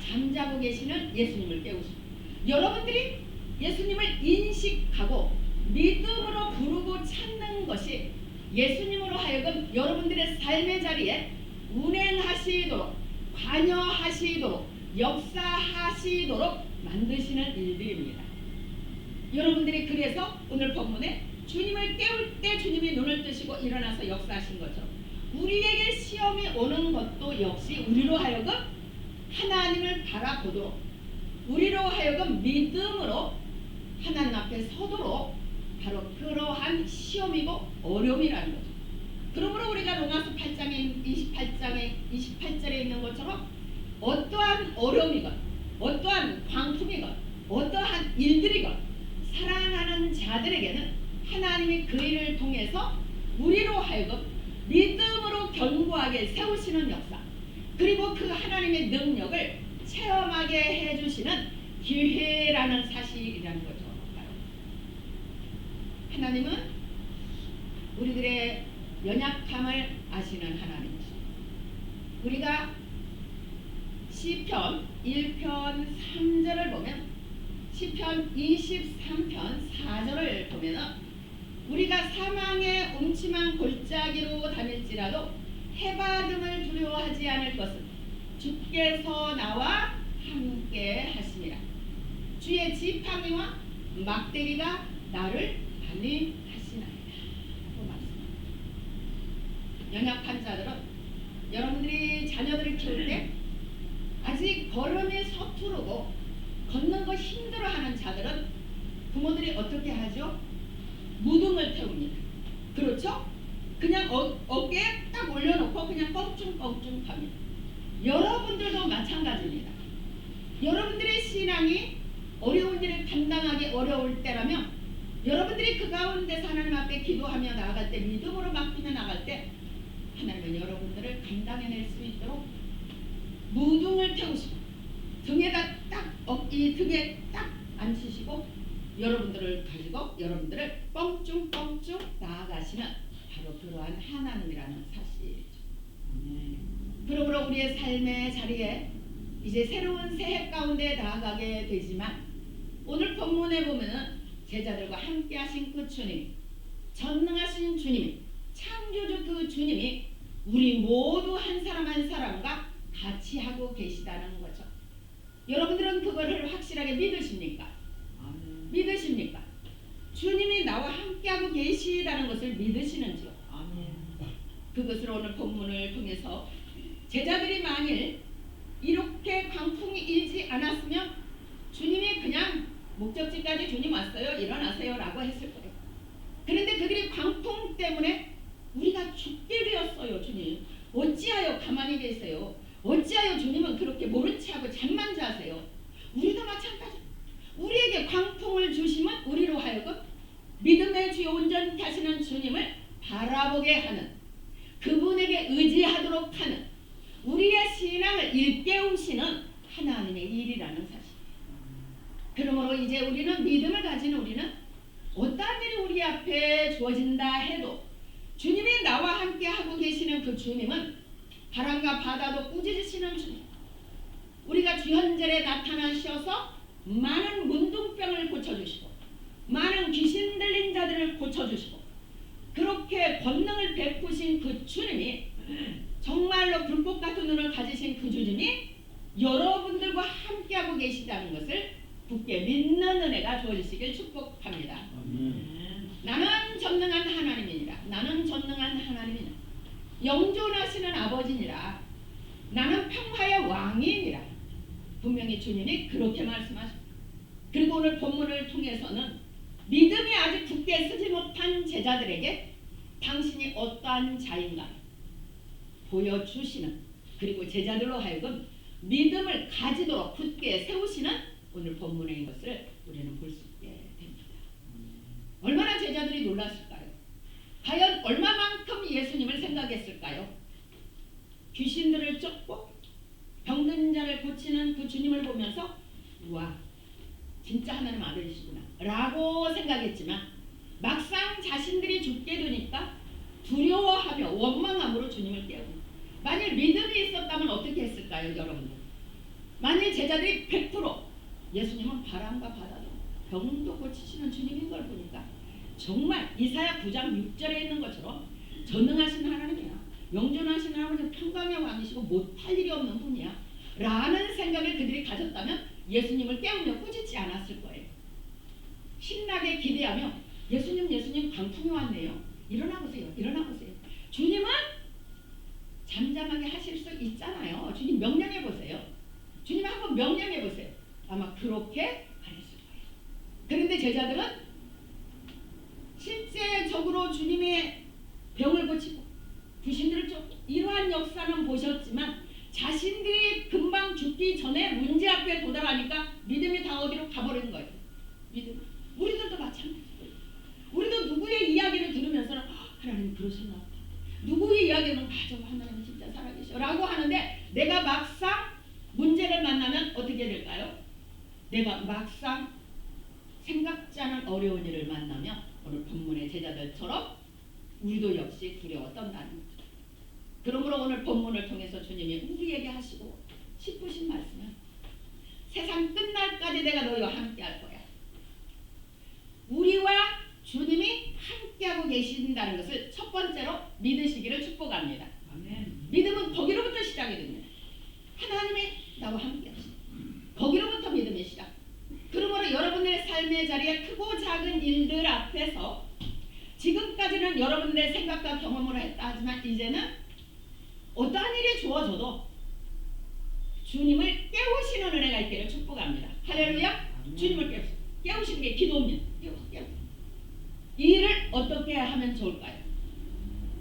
잠자고 계시는 예수님을 깨우십니다. 여러분들이 예수님을 인식하고 믿음으로 부르고 찾는 것이 예수님으로 하여금 여러분들의 삶의 자리에 운행하시도록 관여하시도록 역사하시도록 만드시는 일들입니다. 여러분들이 그래서 오늘 본문에 주님을 깨울 때 주님이 눈을 뜨시고 일어나서 역사하신 것처럼 우리에게 시험이 오는 것도 역시 우리로 하여금 하나님을 바라보도록 우리로 하여금 믿음으로 하나님 앞에 서도록 바로 그러한 시험이고 어려움이라는 거죠. 그러므로 우리가 로마서 8장에 28절에 있는 것처럼 어떠한 어려움이건 어떠한 광풍이건 어떠한 일들이건 사랑하는 자들에게는 하나님이 그 일을 통해서 우리로 하여금 믿음으로 견고하게 세우시는 역사 그리고 그 하나님의 능력을 체험하게 해주시는 기회라는 사실이라는 거죠. 하나님은 우리들의 연약함을 아시는 하나님이시죠. 우리가 시편 1편 3절을 보면 시편 23편 4절을 보면 우리가 사망의 음침한 골짜기로 다닐지라도 해바름을 두려워하지 않을 것은 주께서 나와 함께 하심이라. 주의 지팡이와 막대기가 나를 안위하시나이다. 연약한 자들은 여러분들이 자녀들을 키울 때 아직 걸음이 서투르고 걷는 거 힘들어하는 자들은 부모들이 어떻게 하죠? 무등을 태웁니다. 그렇죠? 그냥 어깨에 딱 올려놓고 그냥 껑충껑충 갑니다. 여러분들도 마찬가지입니다. 여러분들의 신앙이 어려운 일을 감당하기 어려울 때라면 여러분들이 그 가운데서 하나님 앞에 기도하며 나아갈 때 믿음으로 맡기며 나갈 때 하나님은 여러분들을 감당해낼 수 있도록 무등을 태우시고 등에다 딱 이 등에 딱 앉히시고 여러분들을 가지고 여러분들을 뻥충뻥충 나아가시는 바로 그러한 하나님이라는 사실이죠. 그러므로 우리의 삶의 자리에 이제 새로운 새해 가운데 나아가게 되지만 오늘 본문에 보면은 제자들과 함께 하신 그 주님, 전능하신 주님, 창조주 그 주님이 우리 모두 한 사람 한 사람과 같이 하고 계시다는 거죠. 여러분들은 그거를 확실하게 믿으십니까? 믿으십니까? 주님이 나와 함께하고 계시다는 것을 믿으시는지요? 그것을 오늘 본문을 통해서 제자들이 만일 이렇게 광풍이 일지 않았으면 주님이 그냥 목적지까지 주님 왔어요 일어나세요 라고 했을 거예요. 그런데 그들이 광풍 때문에 우리가 죽게 되었어요. 주님 어찌하여 가만히 계세요? 어찌하여 주님은 그렇게 모른 체하고 잠만 자세요? 우리도 마찬가지. 우리에게 광풍을 주심은 우리로 하여금 믿음의 주요 온전케 하시는 주님을 바라보게 하는 그분에게 의지하도록 하는 우리의 신앙을 일깨우시는 하나님의 일이라는 사실. 그러므로 이제 우리는 믿음을 가진 우리는 어떠한 일이 우리 앞에 주어진다 해도 주님이 나와 함께 하고 계시는 그 주님은 바람과 바다도 꾸짖으시는 주님. 우리가 주현절에 나타나셔서 많은 문둥병을 고쳐주시고 많은 귀신 들린 자들을 고쳐주시고 그렇게 권능을 베푸신 그 주님이 정말로 불꽃 같은 눈을 가지신 그 주님이 여러분들과 함께하고 계시다는 것을 굳게 믿는 은혜가 주어지시길 축복합니다. 나는 전능한 하나님이니라. 나는 전능한 하나님이니라. 영존하시는 아버지니라. 나는 평화의 왕이니라. 분명히 주님이 그렇게 말씀하십니다. 그리고 오늘 본문을 통해서는 믿음이 아직 굳게 서지 못한 제자들에게 당신이 어떠한 자인가 보여주시는, 그리고 제자들로 하여금 믿음을 가지도록 굳게 세우시는 오늘 본문의 것을 우리는 볼 수 있게 됩니다. 얼마나 제자들이 놀랐을까요? 과연 얼마만큼 예수님을 생각했을까요? 귀신들을 쫓고 병든 자를 고치는 그 주님을 보면서 우와, 진짜 하나님 아들이시구나 라고 생각했지만 막상 자신들이 죽게 되니까 두려워하며 원망함으로 주님을 깨웁니다. 만일 믿음이 있었다면 어떻게 했을까요, 여러분들? 만일 제자들이 100% 예수님은 바람과 바다도 병도 고치시는 주님인 걸 보니까 정말 이사야 9장 6절에 있는 것처럼 전능하신 하나님이야, 영존하신 하나님, 평강의 왕이시고 못할 일이 없는 분이야 라는 생각을 그들이 가졌다면 예수님을 깨우며 꾸짖지 않았을 거예요. 신나게 기대하며 예수님 광풍이 왔네요. 일어나 보세요. 일어나 보세요. 주님은 잠잠하게 하실 수 있잖아요. 주님 명령해 보세요. 주님 한번 명령해 보세요. 아마 그렇게 안 했을 거예요. 그런데 제자들은 실제적으로 주님의 병을 고치고 귀신들을 쫓고 이러한 역사는 보셨지만 자신들이 금방 죽기 전에 문제 앞에 도달하니까 믿음이 다 어디로 가버리는 거예요. 믿음. 우리들도 마찬가지예요. 우리도 누구의 이야기를 들으면서는 하나님 그러셨나 보다. 누구의 이야기는 맞아, 하나님 진짜 살아계셔 라고 하는데 내가 막상 문제를 만나면 어떻게 될까요? 내가 막상 생각지 않은 어려운 일을 만나면 오늘 본문의 제자들처럼 우리도 역시 두려워 떤다는 거죠. 그러므로 오늘 본문을 통해서 주님이 우리에게 하시고 싶으신 말씀은 세상 끝날까지 내가 너희와 함께 할 거야. 우리와 주님이 함께하고 계신다는 것을 첫 번째로 믿으시기를 축복합니다. 아멘. 믿음은 거기로부터 시작이 됩니다. 하나님이 나와 함께 하시다. 거기로부터 믿음의 시작. 그러므로 여러분의 삶의 자리에 크고 작은 일들 앞에서 지금까지는 여러분의 생각과 경험으로 했다 하지만 이제는 어떠한 일이 주어져도 주님을 깨우시는 은혜가 있기를 축복합니다. 할렐루야. 주님을 깨우시는 게 기도입니다. 이 일을 어떻게 하면 좋을까요?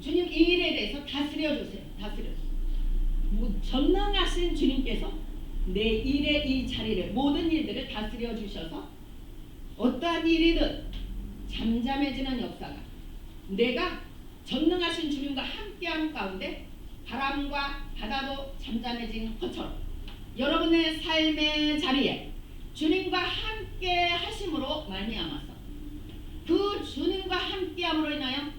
주님 이 일에 대해서 다스려 주세요. 다스려 주세요. 전능하신 주님께서 내 일의 이 자리를, 모든 일들을 다스려 주셔서 어떠한 일이든 잠잠해지는 역사가, 내가 전능하신 주님과 함께하는 가운데 바람과 바다도 잠잠해진 것처럼 여러분의 삶의 자리에 주님과 함께 하심으로 말미암아서 그 주님과 함께함으로 인하여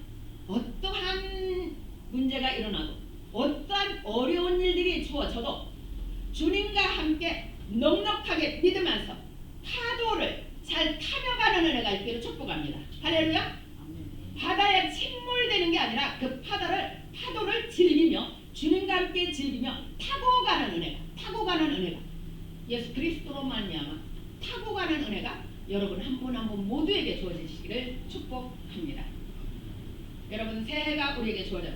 어떠한 문제가 일어나도 어떠한 어려운 일들이 주어져도 주님과 함께 넉넉하게 믿으면서 파도를 잘 타려가는 은혜가 있기를 축복합니다. 할렐루야. 바다에 침몰되는 게 아니라 그 파도를 즐기며 주님과 함께 즐기며 타고 가는 은혜가 예수 그리스도로 말미암아 타고 가는 은혜가 여러분 한 분 한 분 모두에게 주어지시기를 축복합니다. 여러분 새해가 우리에게 주어져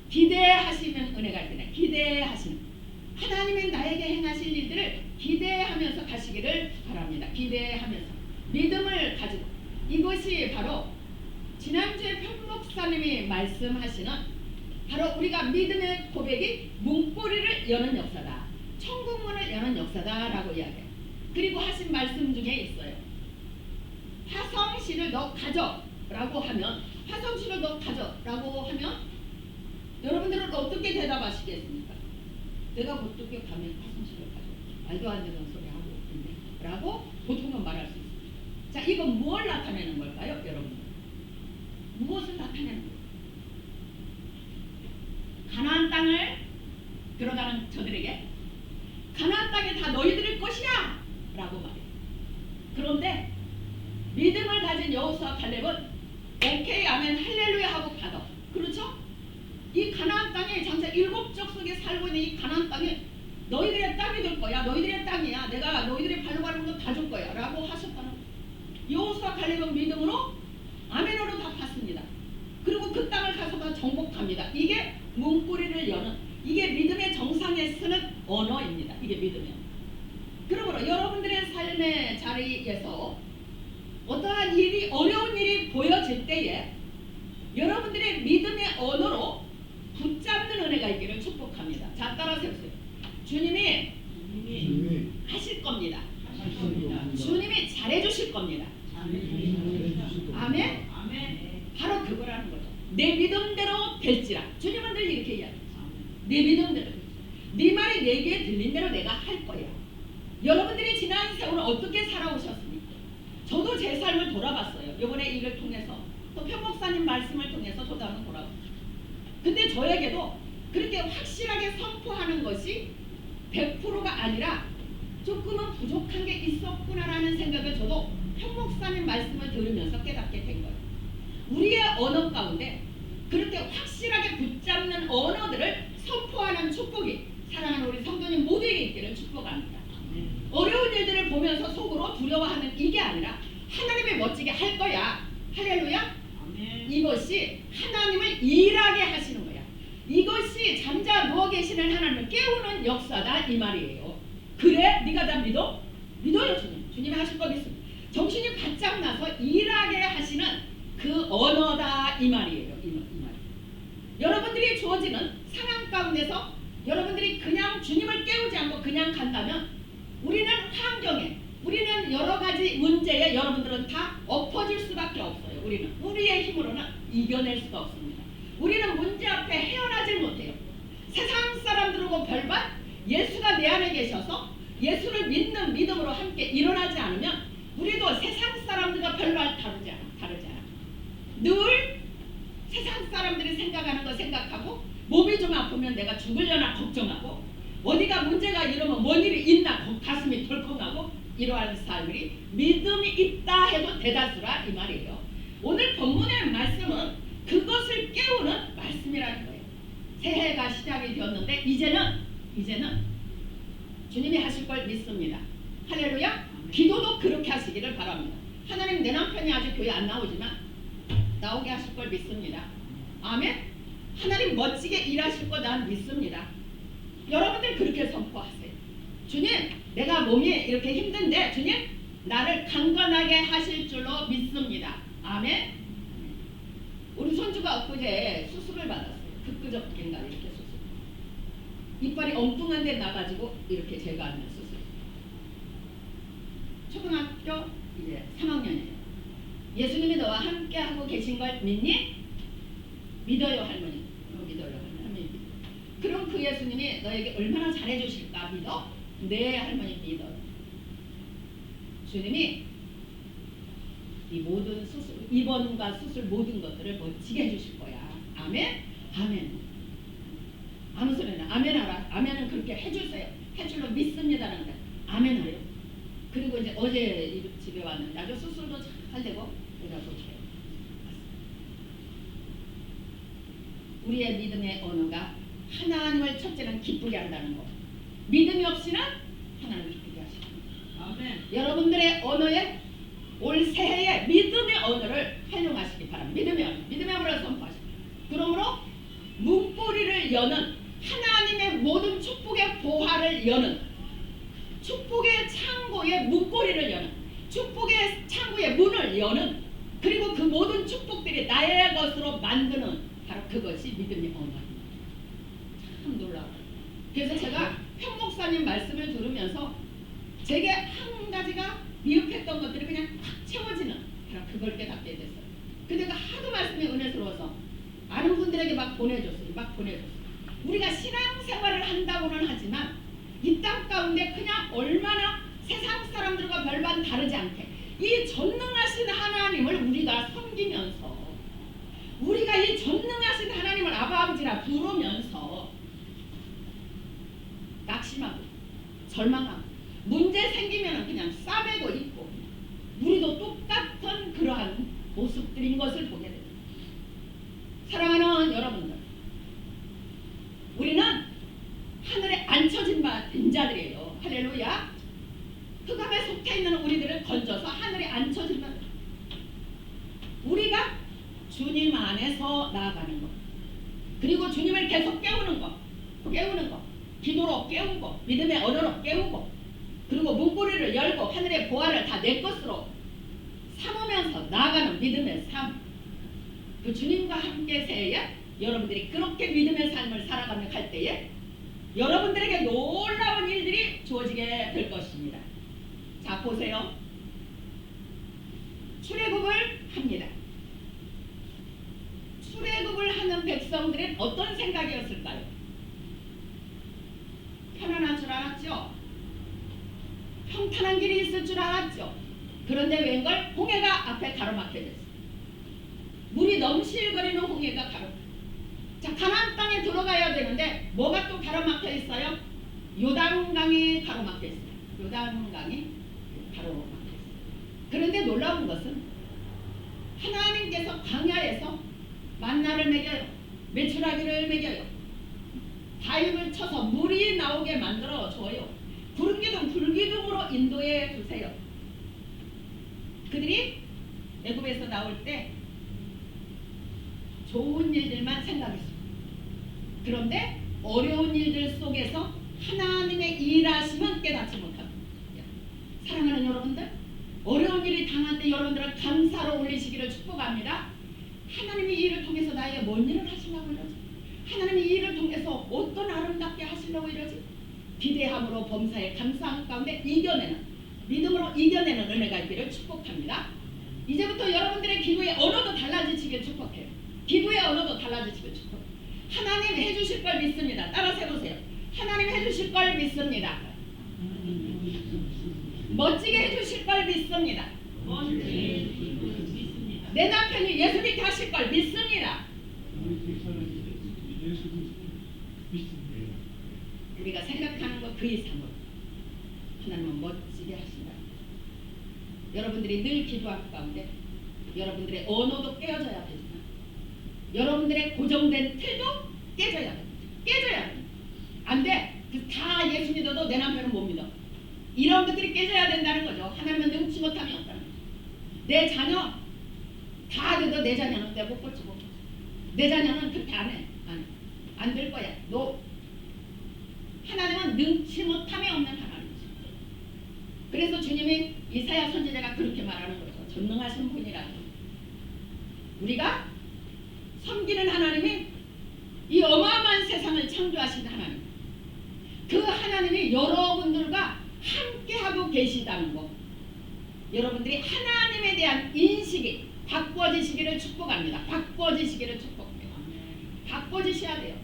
기대하시는 은혜가 있네. 기대하시는 하나님의 나에게 행하실 일들을 기대하면서 가시기를 바랍니다. 기대하면서 믿음을 가지고, 이것이 바로 지난주에 편 목사님이 말씀하시는 바로 우리가 믿음의 고백이 문고리를 여는 역사다, 천국문을 여는 역사다라고 이야기해요. 그리고 하신 말씀 중에 있어요. 화성시를 너 가져라고 하면, 화성시를 너 가져라고 하면 여러분들은 어떻게 대답하시겠습니까? 내가 보통에 가면 화장실을 가죠. 말도 안 되는 소리 하고 있네 라고 보통은 말할 수 있습니다. 자, 이건 뭘 나타내는 걸까요, 여러분? 무엇을 나타내는 걸까요? 가나안 땅을 들어가는 저들에게 가나안 땅이 다 너희들의 것이야 라고 말해요. 그런데 믿음을 가진 여호수아 갈렙은 오케이 아멘 할렐루야 하고 받아. 그렇죠? 이 가나안 땅에 장차 7족 속에 살고 있는 이 가나안 땅이 너희들의 땅이 될 거야. 너희들의 땅이야. 내가 너희들의 발로 밟은 거 다 줄 거야 라고 하셨다는 거예요. 여호수아 갈렙은 믿음으로 아멘으로 다 받습니다. 그리고 그 땅을 가서 정복합니다. 이게 문고리를 여는, 이게 믿음의 정상에 서는 언어입니다. 이게 믿음이에요. 그러므로 여러분들의 삶의 자리에서 어떠한 일이, 어려운 일이 보여질 때에 여러분들의 믿음의 언어로 붙잡는 은혜가 있기를 축복합니다. 자, 따라서 해보세요. 주님이 주님이 하실 겁니다. 하실 겁니다. 주님이 잘해주실 겁니다. 잘해주실 겁니다. 아멘? 바로 그거라는 거죠. 내 믿음대로 될지라. 주님은 늘 이렇게 이야기해요. 내 믿음대로. 네 말이 내게 들린 대로 내가 할 거야. 여러분들이 지난 세월을 어떻게 살아오셨습니까? 저도 제 삶을 돌아봤어요. 이번에 이걸 통해서 또 평목사님 말씀을 통해서 저도 한번 돌아봤어요. 근데 저에게도 그렇게 확실하게 선포하는 것이 100%가 아니라 조금은 부족한 게 있었구나라는 생각을 저도 평목사님 말씀을 들으면서 깨닫게 된 거예요. 우리의 언어 가운데 그렇게 확실하게 붙잡는 언어들을 선포하는 축복이 사랑하는 우리 성도님 모두에게 있기를 축복합니다. 어려운 일들을 보면서 속으로 두려워하는 이게 아니라 하나님이 멋지게 할 거야. 할렐루야. 이것이 하나님을 일하게 하시는 거야. 이것이 잠자 누워 계시는 하나님을 깨우는 역사다 이 말이에요. 그래? 네가 다 믿어? 믿어요. 주님이 하실 거 믿습니다. 정신이 바짝 나서 일하게 하시는 그 언어다 이 말이에요. 이 말. 여러분들이 주어지는 상황 가운데서 여러분들이 그냥 주님을 깨우지 않고 그냥 간다면 우리는 환경에, 우리는 여러 가지 문제에 여러분들은 다 엎어질 수밖에 없어요. 우리는 우리의 힘으로는 이겨낼 수가 없습니다. 우리는 문제 앞에 헤어나질 못해요. 세상 사람들하고 별반 예수가 내 안에 계셔서 예수를 믿는 믿음으로 함께 일어나지 않으면 우리도 세상 사람들과 별로 다르지 않아. 늘 세상 사람들이 생각하는 거 생각하고 몸이 좀 아프면 내가 죽으려나 걱정하고 어디가 문제가 이러면 뭔 일이 있나 가슴이 덜컹하고 이러한 삶이 믿음이 있다 해도 대다수라 이 말이에요. 오늘 본문의 말씀은 그것을 깨우는 말씀이라는 거예요. 새해가 시작이 되었는데 이제는 주님이 하실 걸 믿습니다. 할렐루야. 기도도 그렇게 하시기를 바랍니다. 하나님, 내 남편이 아직 교회 안 나오지만 나오게 하실 걸 믿습니다. 아멘. 하나님 멋지게 일하실 거 난 믿습니다. 여러분들 그렇게 선포하세요. 주님, 내가 몸이 이렇게 힘든데 주님 나를 강건하게 하실 줄로 믿습니다. 아멘. 우리 손주가 엊그제 수술을 받았어요. 그저께인가 이렇게 수술. 이빨이 엉뚱한 데 나가지고 이렇게 제가 하는 수술. 초등학교 이제 3학년이에요. 예수님이 너와 함께 하고 계신 걸 믿니? 믿어요 할머니. 믿어요 할머니. 그럼 그 예수님이 너에게 얼마나 잘해주실까 믿어? 네 할머니 믿어요. 주님이 이 모든 수술, 입원과 수술 모든 것들을 멋지게 해주실 거야. 아멘? 아멘. 아무 소리나 아멘 하라. 아멘은 그렇게 해주세요. 해줄로 믿습니다라는 거야. 아멘 하래요. 그리고 이제 어제 집에 왔는데 아주 수술도 잘 되고 내가 좋게 우리의 믿음의 언어가 하나님을 첫째는 기쁘게 한다는 거. 믿음이 없이는 하나님을 기쁘게 하시는 거. 아멘. 여러분들의 언어에 올 새해에 믿음의 언어를 활용하시기 바랍니다. 믿음의 언어를 선포하시고 그러므로 문고리를 여는 하나님의 모든 축복의 보화를 여는 축복의 창고의 문고리를 여는 축복의 창고의 문을 여는 그리고 그 모든 축복들이 나의 것으로 만드는 바로 그것이 믿음의 언어입니다. 참 놀라워요. 그래서 제가 평목사님 말씀을 들으면서 제게 한 가지가 미흡했던 것들이 그냥 탁 채워지는 바로 그걸 깨닫게 됐어요. 근데 그 하도 말씀이 은혜스러워서 많은 분들에게 막 보내줬어요. 우리가 신앙생활을 한다고는 하지만 이 땅 가운데 그냥 얼마나 세상 사람들과 별반 다르지 않게 이 전능하신 하나님을 우리가 섬기면서 우리가 이 전능하신 하나님을 아버지라 부르면서 낙심하고 절망하고 문제 생기면 그냥 싸매고 있고 우리도 똑같은 그러한 모습들인 것을 보게 됩니다. 사랑하는 여러분들, 우리는 하늘에 앉혀진 인자들이에요. 할렐루야. 흑암에 속해 있는 우리들을 건져서 하늘에 앉혀진 바 우리가 주님 안에서 나아가는 것, 그리고 주님을 계속 깨우는 것, 기도로 깨우고 믿음의 언어로 깨우고 그리고 문고리를 열고 하늘의 보화를 다 내 것으로 삼으면서 나아가는 믿음의 삶, 그 주님과 함께 새에 여러분들이 그렇게 믿음의 삶을 살아가며 갈 때에 여러분들에게 놀라운 일들이 주어지게 될 것입니다. 자, 보세요. 출애굽을 합니다. 출애굽을 하는 백성들은 어떤 생각이었을까요? 편안한 줄 알았죠? 평탄한 길이 있을 줄 알았죠? 그런데 웬걸 홍해가 앞에 가로막혀져 있어요. 물이 넘실거리는 홍해가 자, 가나안 땅에 들어가야 되는데 뭐가 또 가로막혀 있어요? 요단강이 가로막혀 있어요. 요단강이 가로막혀 있어요. 그런데 놀라운 것은 하나님께서 광야에서 만나를 먹여요. 메추라기를 먹여요. 다육을 쳐서 물이 나오게 만들어 줘요. 구름기둥 불기둥으로 인도해 주세요. 그들이 애굽에서 나올 때 좋은 일들만 생각했어요. 그런데 어려운 일들 속에서 하나님의 일하심은 깨닫지 못합니다. 사랑하는 여러분들, 어려운 일이 당할 때 여러분들은 감사로 올리시기를 축복합니다. 하나님이 이 일을 통해서 나에게 뭔 일을 하시려고 이러지? 하나님이 이 일을 통해서 어떤 아름답게 하시려고 이러지? 기대함으로 범사에 감사함 가운데 이겨내는, 믿음으로 이겨내는 은혜가 있기를 축복합니다. 이제부터 여러분들의 기도의 언어도 달라지시길 축복해요. 기도의 언어도 달라지시길 축복해요. 하나님 해주실 걸 믿습니다. 따라서 해보세요. 하나님 해주실 걸 믿습니다. 멋지게 해주실 걸 믿습니다. 내 남편이 예수 믿게 하실 걸 믿습니다. 우리가 생각하는 것 그 이상으로 하나님은 멋지게 하신다. 여러분들이 늘 기도할 가운데 여러분들의 언어도 깨어져야 되지만 여러분들의 고정된 틀도 깨져야 돼. 깨져야 돼. 안 돼. 다 예수 믿어도 내 남편은 못 믿어. 이런 것들이 깨져야 된다는 거죠. 하나님은 능치 못함이 없다는 거죠. 내 자녀 다 돼도 내 자녀는 내 못 볼지 못. 내 자녀는 그렇게 안 해. 안 될 거야. 너 하나님은 능치 못함이 없는 하나님이죠. 그래서 주님이 이사야 선지자가 그렇게 말하는 거죠. 전능하신 분이라는 우리가 섬기는 하나님이 이 어마어마한 세상을 창조하신 하나님, 그 하나님이 여러분들과 함께하고 계시다는 것, 여러분들이 하나님에 대한 인식이 바꿔지시기를 축복합니다. 바꿔지시기를 축복해요. 바꿔지셔야 돼요.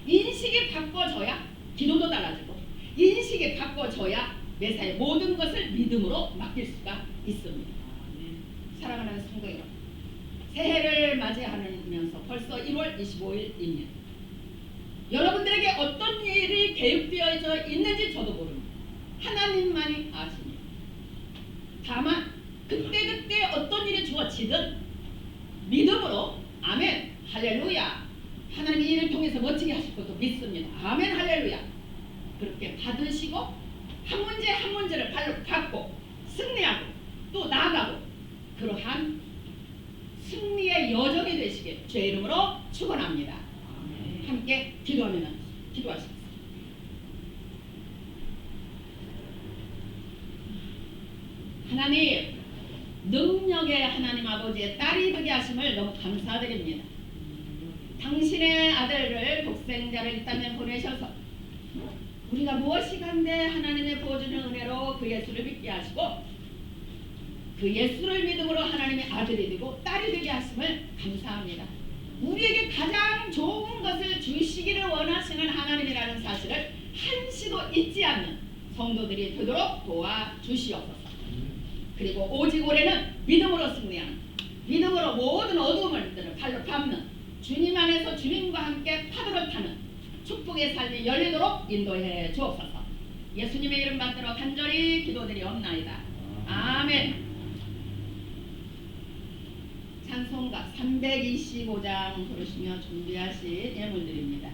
인식이 바꿔져야 기도도 달라지고, 인식이 바꿔져야 매사에 모든 것을 믿음으로 맡길 수가 있습니다. 사랑하는 성도 여러분, 새해를 맞이하면서 벌써 1월 25일입니다. 여러분들에게 어떤 일이 계획되어져 있는지 저도 모릅니다. 하나님만이 아십니다. 다만 그때그때 어떤 일이 주어지든 믿음으로 아멘 할렐루야, 하나님 이 일을 통해서 멋지게 하실 것도 믿습니다. 아멘 할렐루야. 그렇게 받으시고 한 문제 한 문제를 받고 승리하고 또 나아가고 그러한 승리의 여정이 되시길 주의 이름으로 축원합니다. 함께 기도하시겠습니다. 하나님, 능력의 하나님 아버지의 딸이 되게 하심을 너무 감사드립니다. 당신의 아들을 독생자를 이 땅에 보내셔서 우리가 무엇이 간데 하나님의 부어주는 은혜로 그 예수를 믿게 하시고 그 예수를 믿음으로 하나님의 아들이 되고 딸이 되게 하심을 감사합니다. 우리에게 가장 좋은 것을 주시기를 원하시는 하나님이라는 사실을 한시도 잊지 않는 성도들이 되도록 도와주시옵소서. 그리고 오직 올해는 믿음으로 승리하는, 믿음으로 모든 어두움을 발로 밟는, 주님 안에서 주님과 함께 파도를 타는 축복의 삶이 열리도록 인도해 주옵소서. 예수님의 이름 받들어 간절히 기도드리옵나이다. 아멘. 찬송가 325장 부르시며 준비하신 예물드립니다.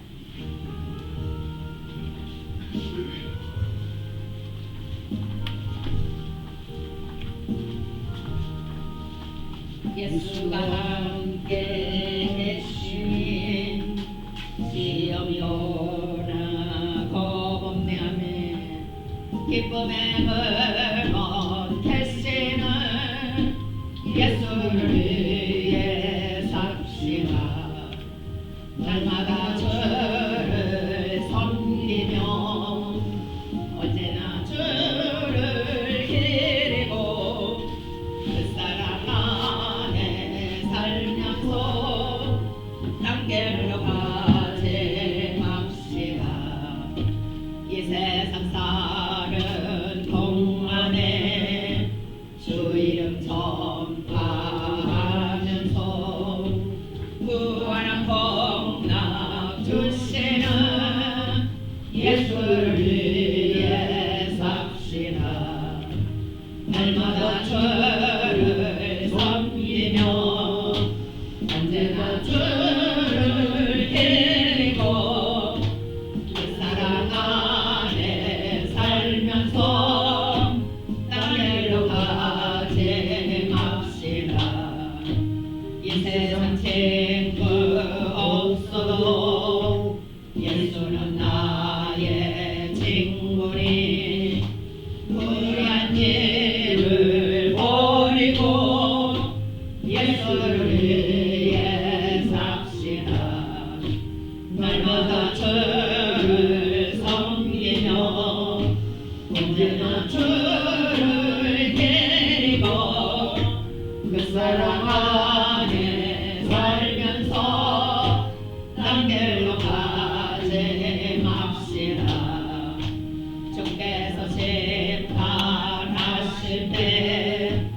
예수가 함께 계시니 시험이 오나 겁없네 하네. 기쁨의 물못 계시는 예수를 위해 삽시다. 날마다 주를 섬기며 언제나 주를 기리고 그 사랑 안에 살면서 단계로 가지 맙시다. 이 세상 사는 동안에 주 이름 전파하면서 무한한 복락 주시는 예수를 위해 삽시다. 날마다 주를 섬기며 언제나 주를 기리고 그 사랑 안에 살면서 땅길로 가지 맙시다. 이 세상 친구 없어도 예수는 나의 친구니 불의한 일을 버리고 예수를 위해 삽시다. 날마다 주를 섬기며 언제나 주를 기리고 그 사랑 안에 살면서 땅길로 가지 맙시다. 주께서 심판하실 때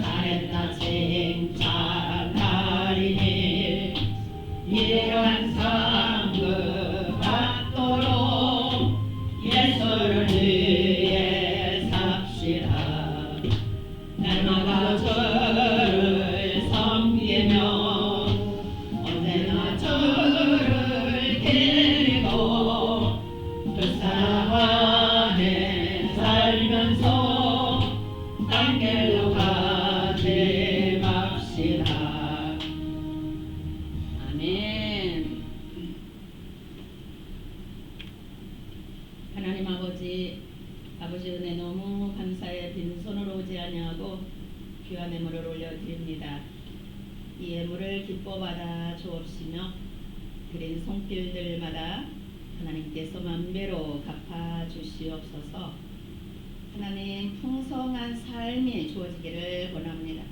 잘했다 칭찬하리니 이러한 상급 받도록 예수를 위해 삽시다. 날마다 주를 섬기며 언제나 주를 기리고 그 사랑 안에 살면서 땅길로 가지 맙시다. 아멘. 하나님 아버지 은혜 너무 감사해 빈손으로 오지 아니하고 귀한 예물을 올려드립니다. 이 예물을 기뻐 받아 주옵시며 드린 손길들마다 하나님께서 만배로 갚아 주시옵소서. 하나님 풍성한 삶이 주어지기를 원합니다.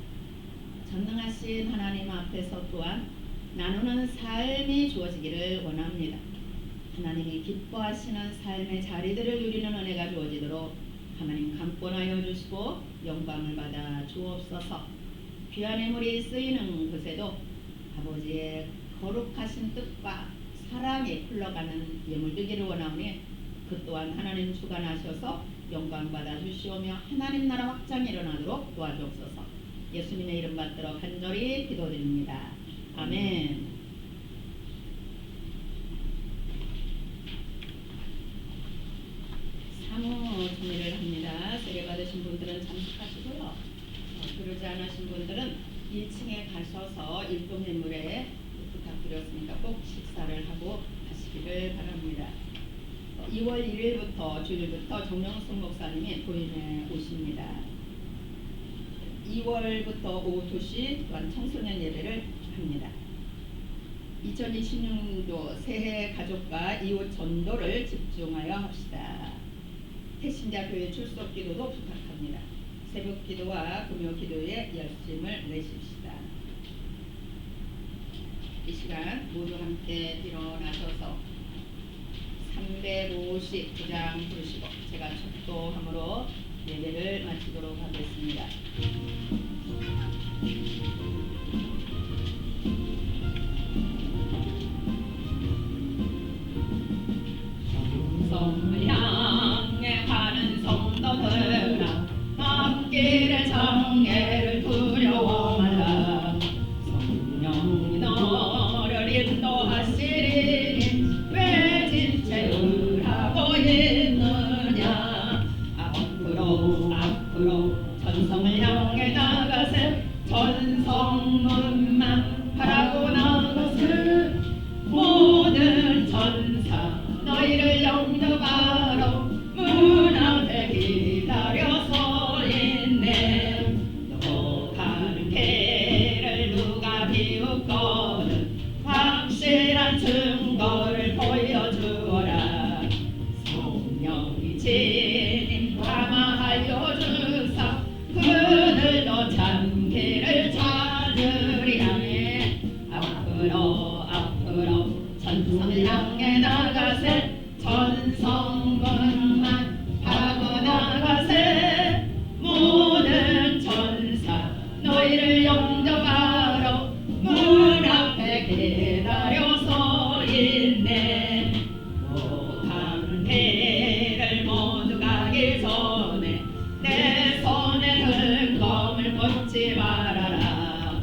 전능하신 하나님 앞에서 또한 나누는 삶이 주어지기를 원합니다. 하나님이 기뻐하시는 삶의 자리들을 누리는 은혜가 주어지도록 하나님 강권하여 주시고 영광을 받아 주옵소서. 귀한 예물이 쓰이는 곳에도 아버지의 거룩하신 뜻과 사랑이 흘러가는 예물 되기를 원하오니 그 또한 하나님 주관하셔서 영광 받아 주시오며 하나님 나라 확장이 일어나도록 도와주옵소서. 예수님의 이름 받들어 간절히 기도드립니다. 아멘. 사무 정리를 합니다. 세례 받으신 분들은 잠식하시고요. 그러지 않으신 분들은 1층에 가셔서 일동 예물에 부탁드렸으니까 꼭 식사를 하고 가시기를 바랍니다. 2월 1일부터 주일부터 정명숙 목사님이 도임에 오십니다. 2월부터 오후 2시 또한 청소년 예배를 합니다. 2026년도 새해 가족과 이웃 전도를 집중하여 합시다. 태신자 교회 출석 기도도 부탁합니다. 새벽 기도와 금요 기도에 열심을 내십시다. 이 시간 모두 함께 일어나셔서 359장 부르시고 제가 축도함으로 예배를 마치도록 하겠습니다. 성을 향해 가는 성도들아 앞길의 장애를 두려워 말라. 성령이 너를 인도하시리니 왜 지체를 하고 있느냐. 앞으로 전성을 향해 나가세. 전성문만 바라고 나가세. 모든 전사 너희를 영접하러 문 앞에 기다려서 있네. 너 가는 길을 누가 비웃거든 확실한 증거를 보여주어라. 성령이 진인 감화하여 주사 그들도 참 길을 찾으리라. 앞으로 전성을 향해 나가세. 전성문만 바라고 나가세. 모든 전사 너희를 영접하러 문 앞에 기다려서 있네. 너 가는 길을 모두 가기 전에 내 손에 흠검을 꽂지 말아라.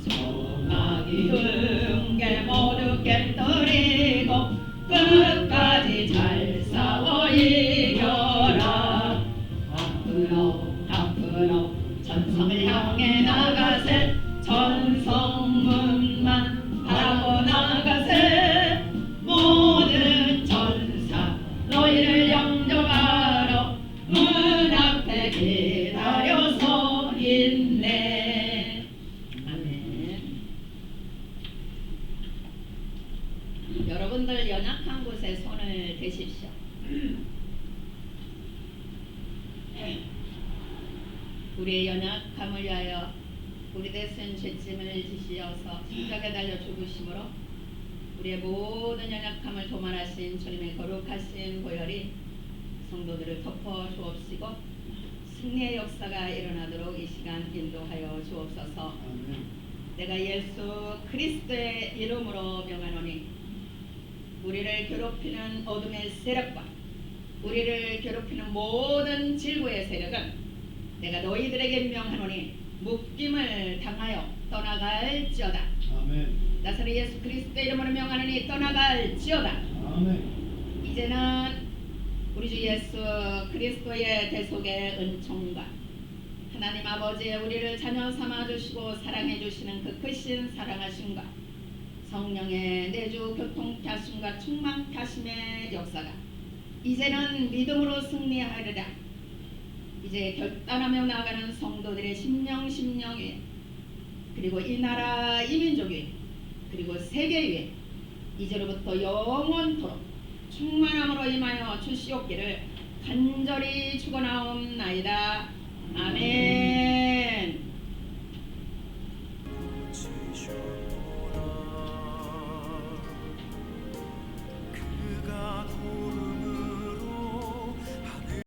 정악이 흉계 모두 깨뜨리고 끝까지 잘 싸워 이겨라. 앞으로 전성을 향해 나가세. 전성문만 바라고 나가세. 모든 전사 너희를 영접하러 문 앞에 기다려서 있네. 아멘. 여러분들 연약한 곳에 손을 대십시오. 우리의 연약함을 위하여 우리 대신 죄짐을 지시어서 십자가에 달려 죽으심으로 우리의 모든 연약함을 도말하신 주님의 거룩하신 보혈이 성도들을 덮어 주옵시고 승리의 역사가 일어나도록 이 시간 인도하여 주옵소서. 아멘. 내가 예수 그리스도의 이름으로 명하노니 우리를 괴롭히는 어둠의 세력과 우리를 괴롭히는 모든 질고의 세력은 내가 너희들에게 명하노니 묶임을 당하여 떠나갈지어다. 아멘. 나사렛 예수 그리스도의 이름으로 명하노니 떠나갈지어다. 아멘. 이제는 우리 주 예수 그리스도의 대속의 은총과 하나님 아버지의 우리를 자녀 삼아 주시고 사랑해 주시는 그 크신 사랑하심과 성령의 내주 교통케 하심과 충만케 하심의 역사가 이제는 믿음으로 승리하리라. 이제 결단하며 나아가는 성도들의 심령 위에 그리고 이 나라 이 민족 위에 그리고 세계 위에 이제로부터 영원토록 충만함으로 임하여 주시옵기를 간절히 축원하옵나이다. 아멘.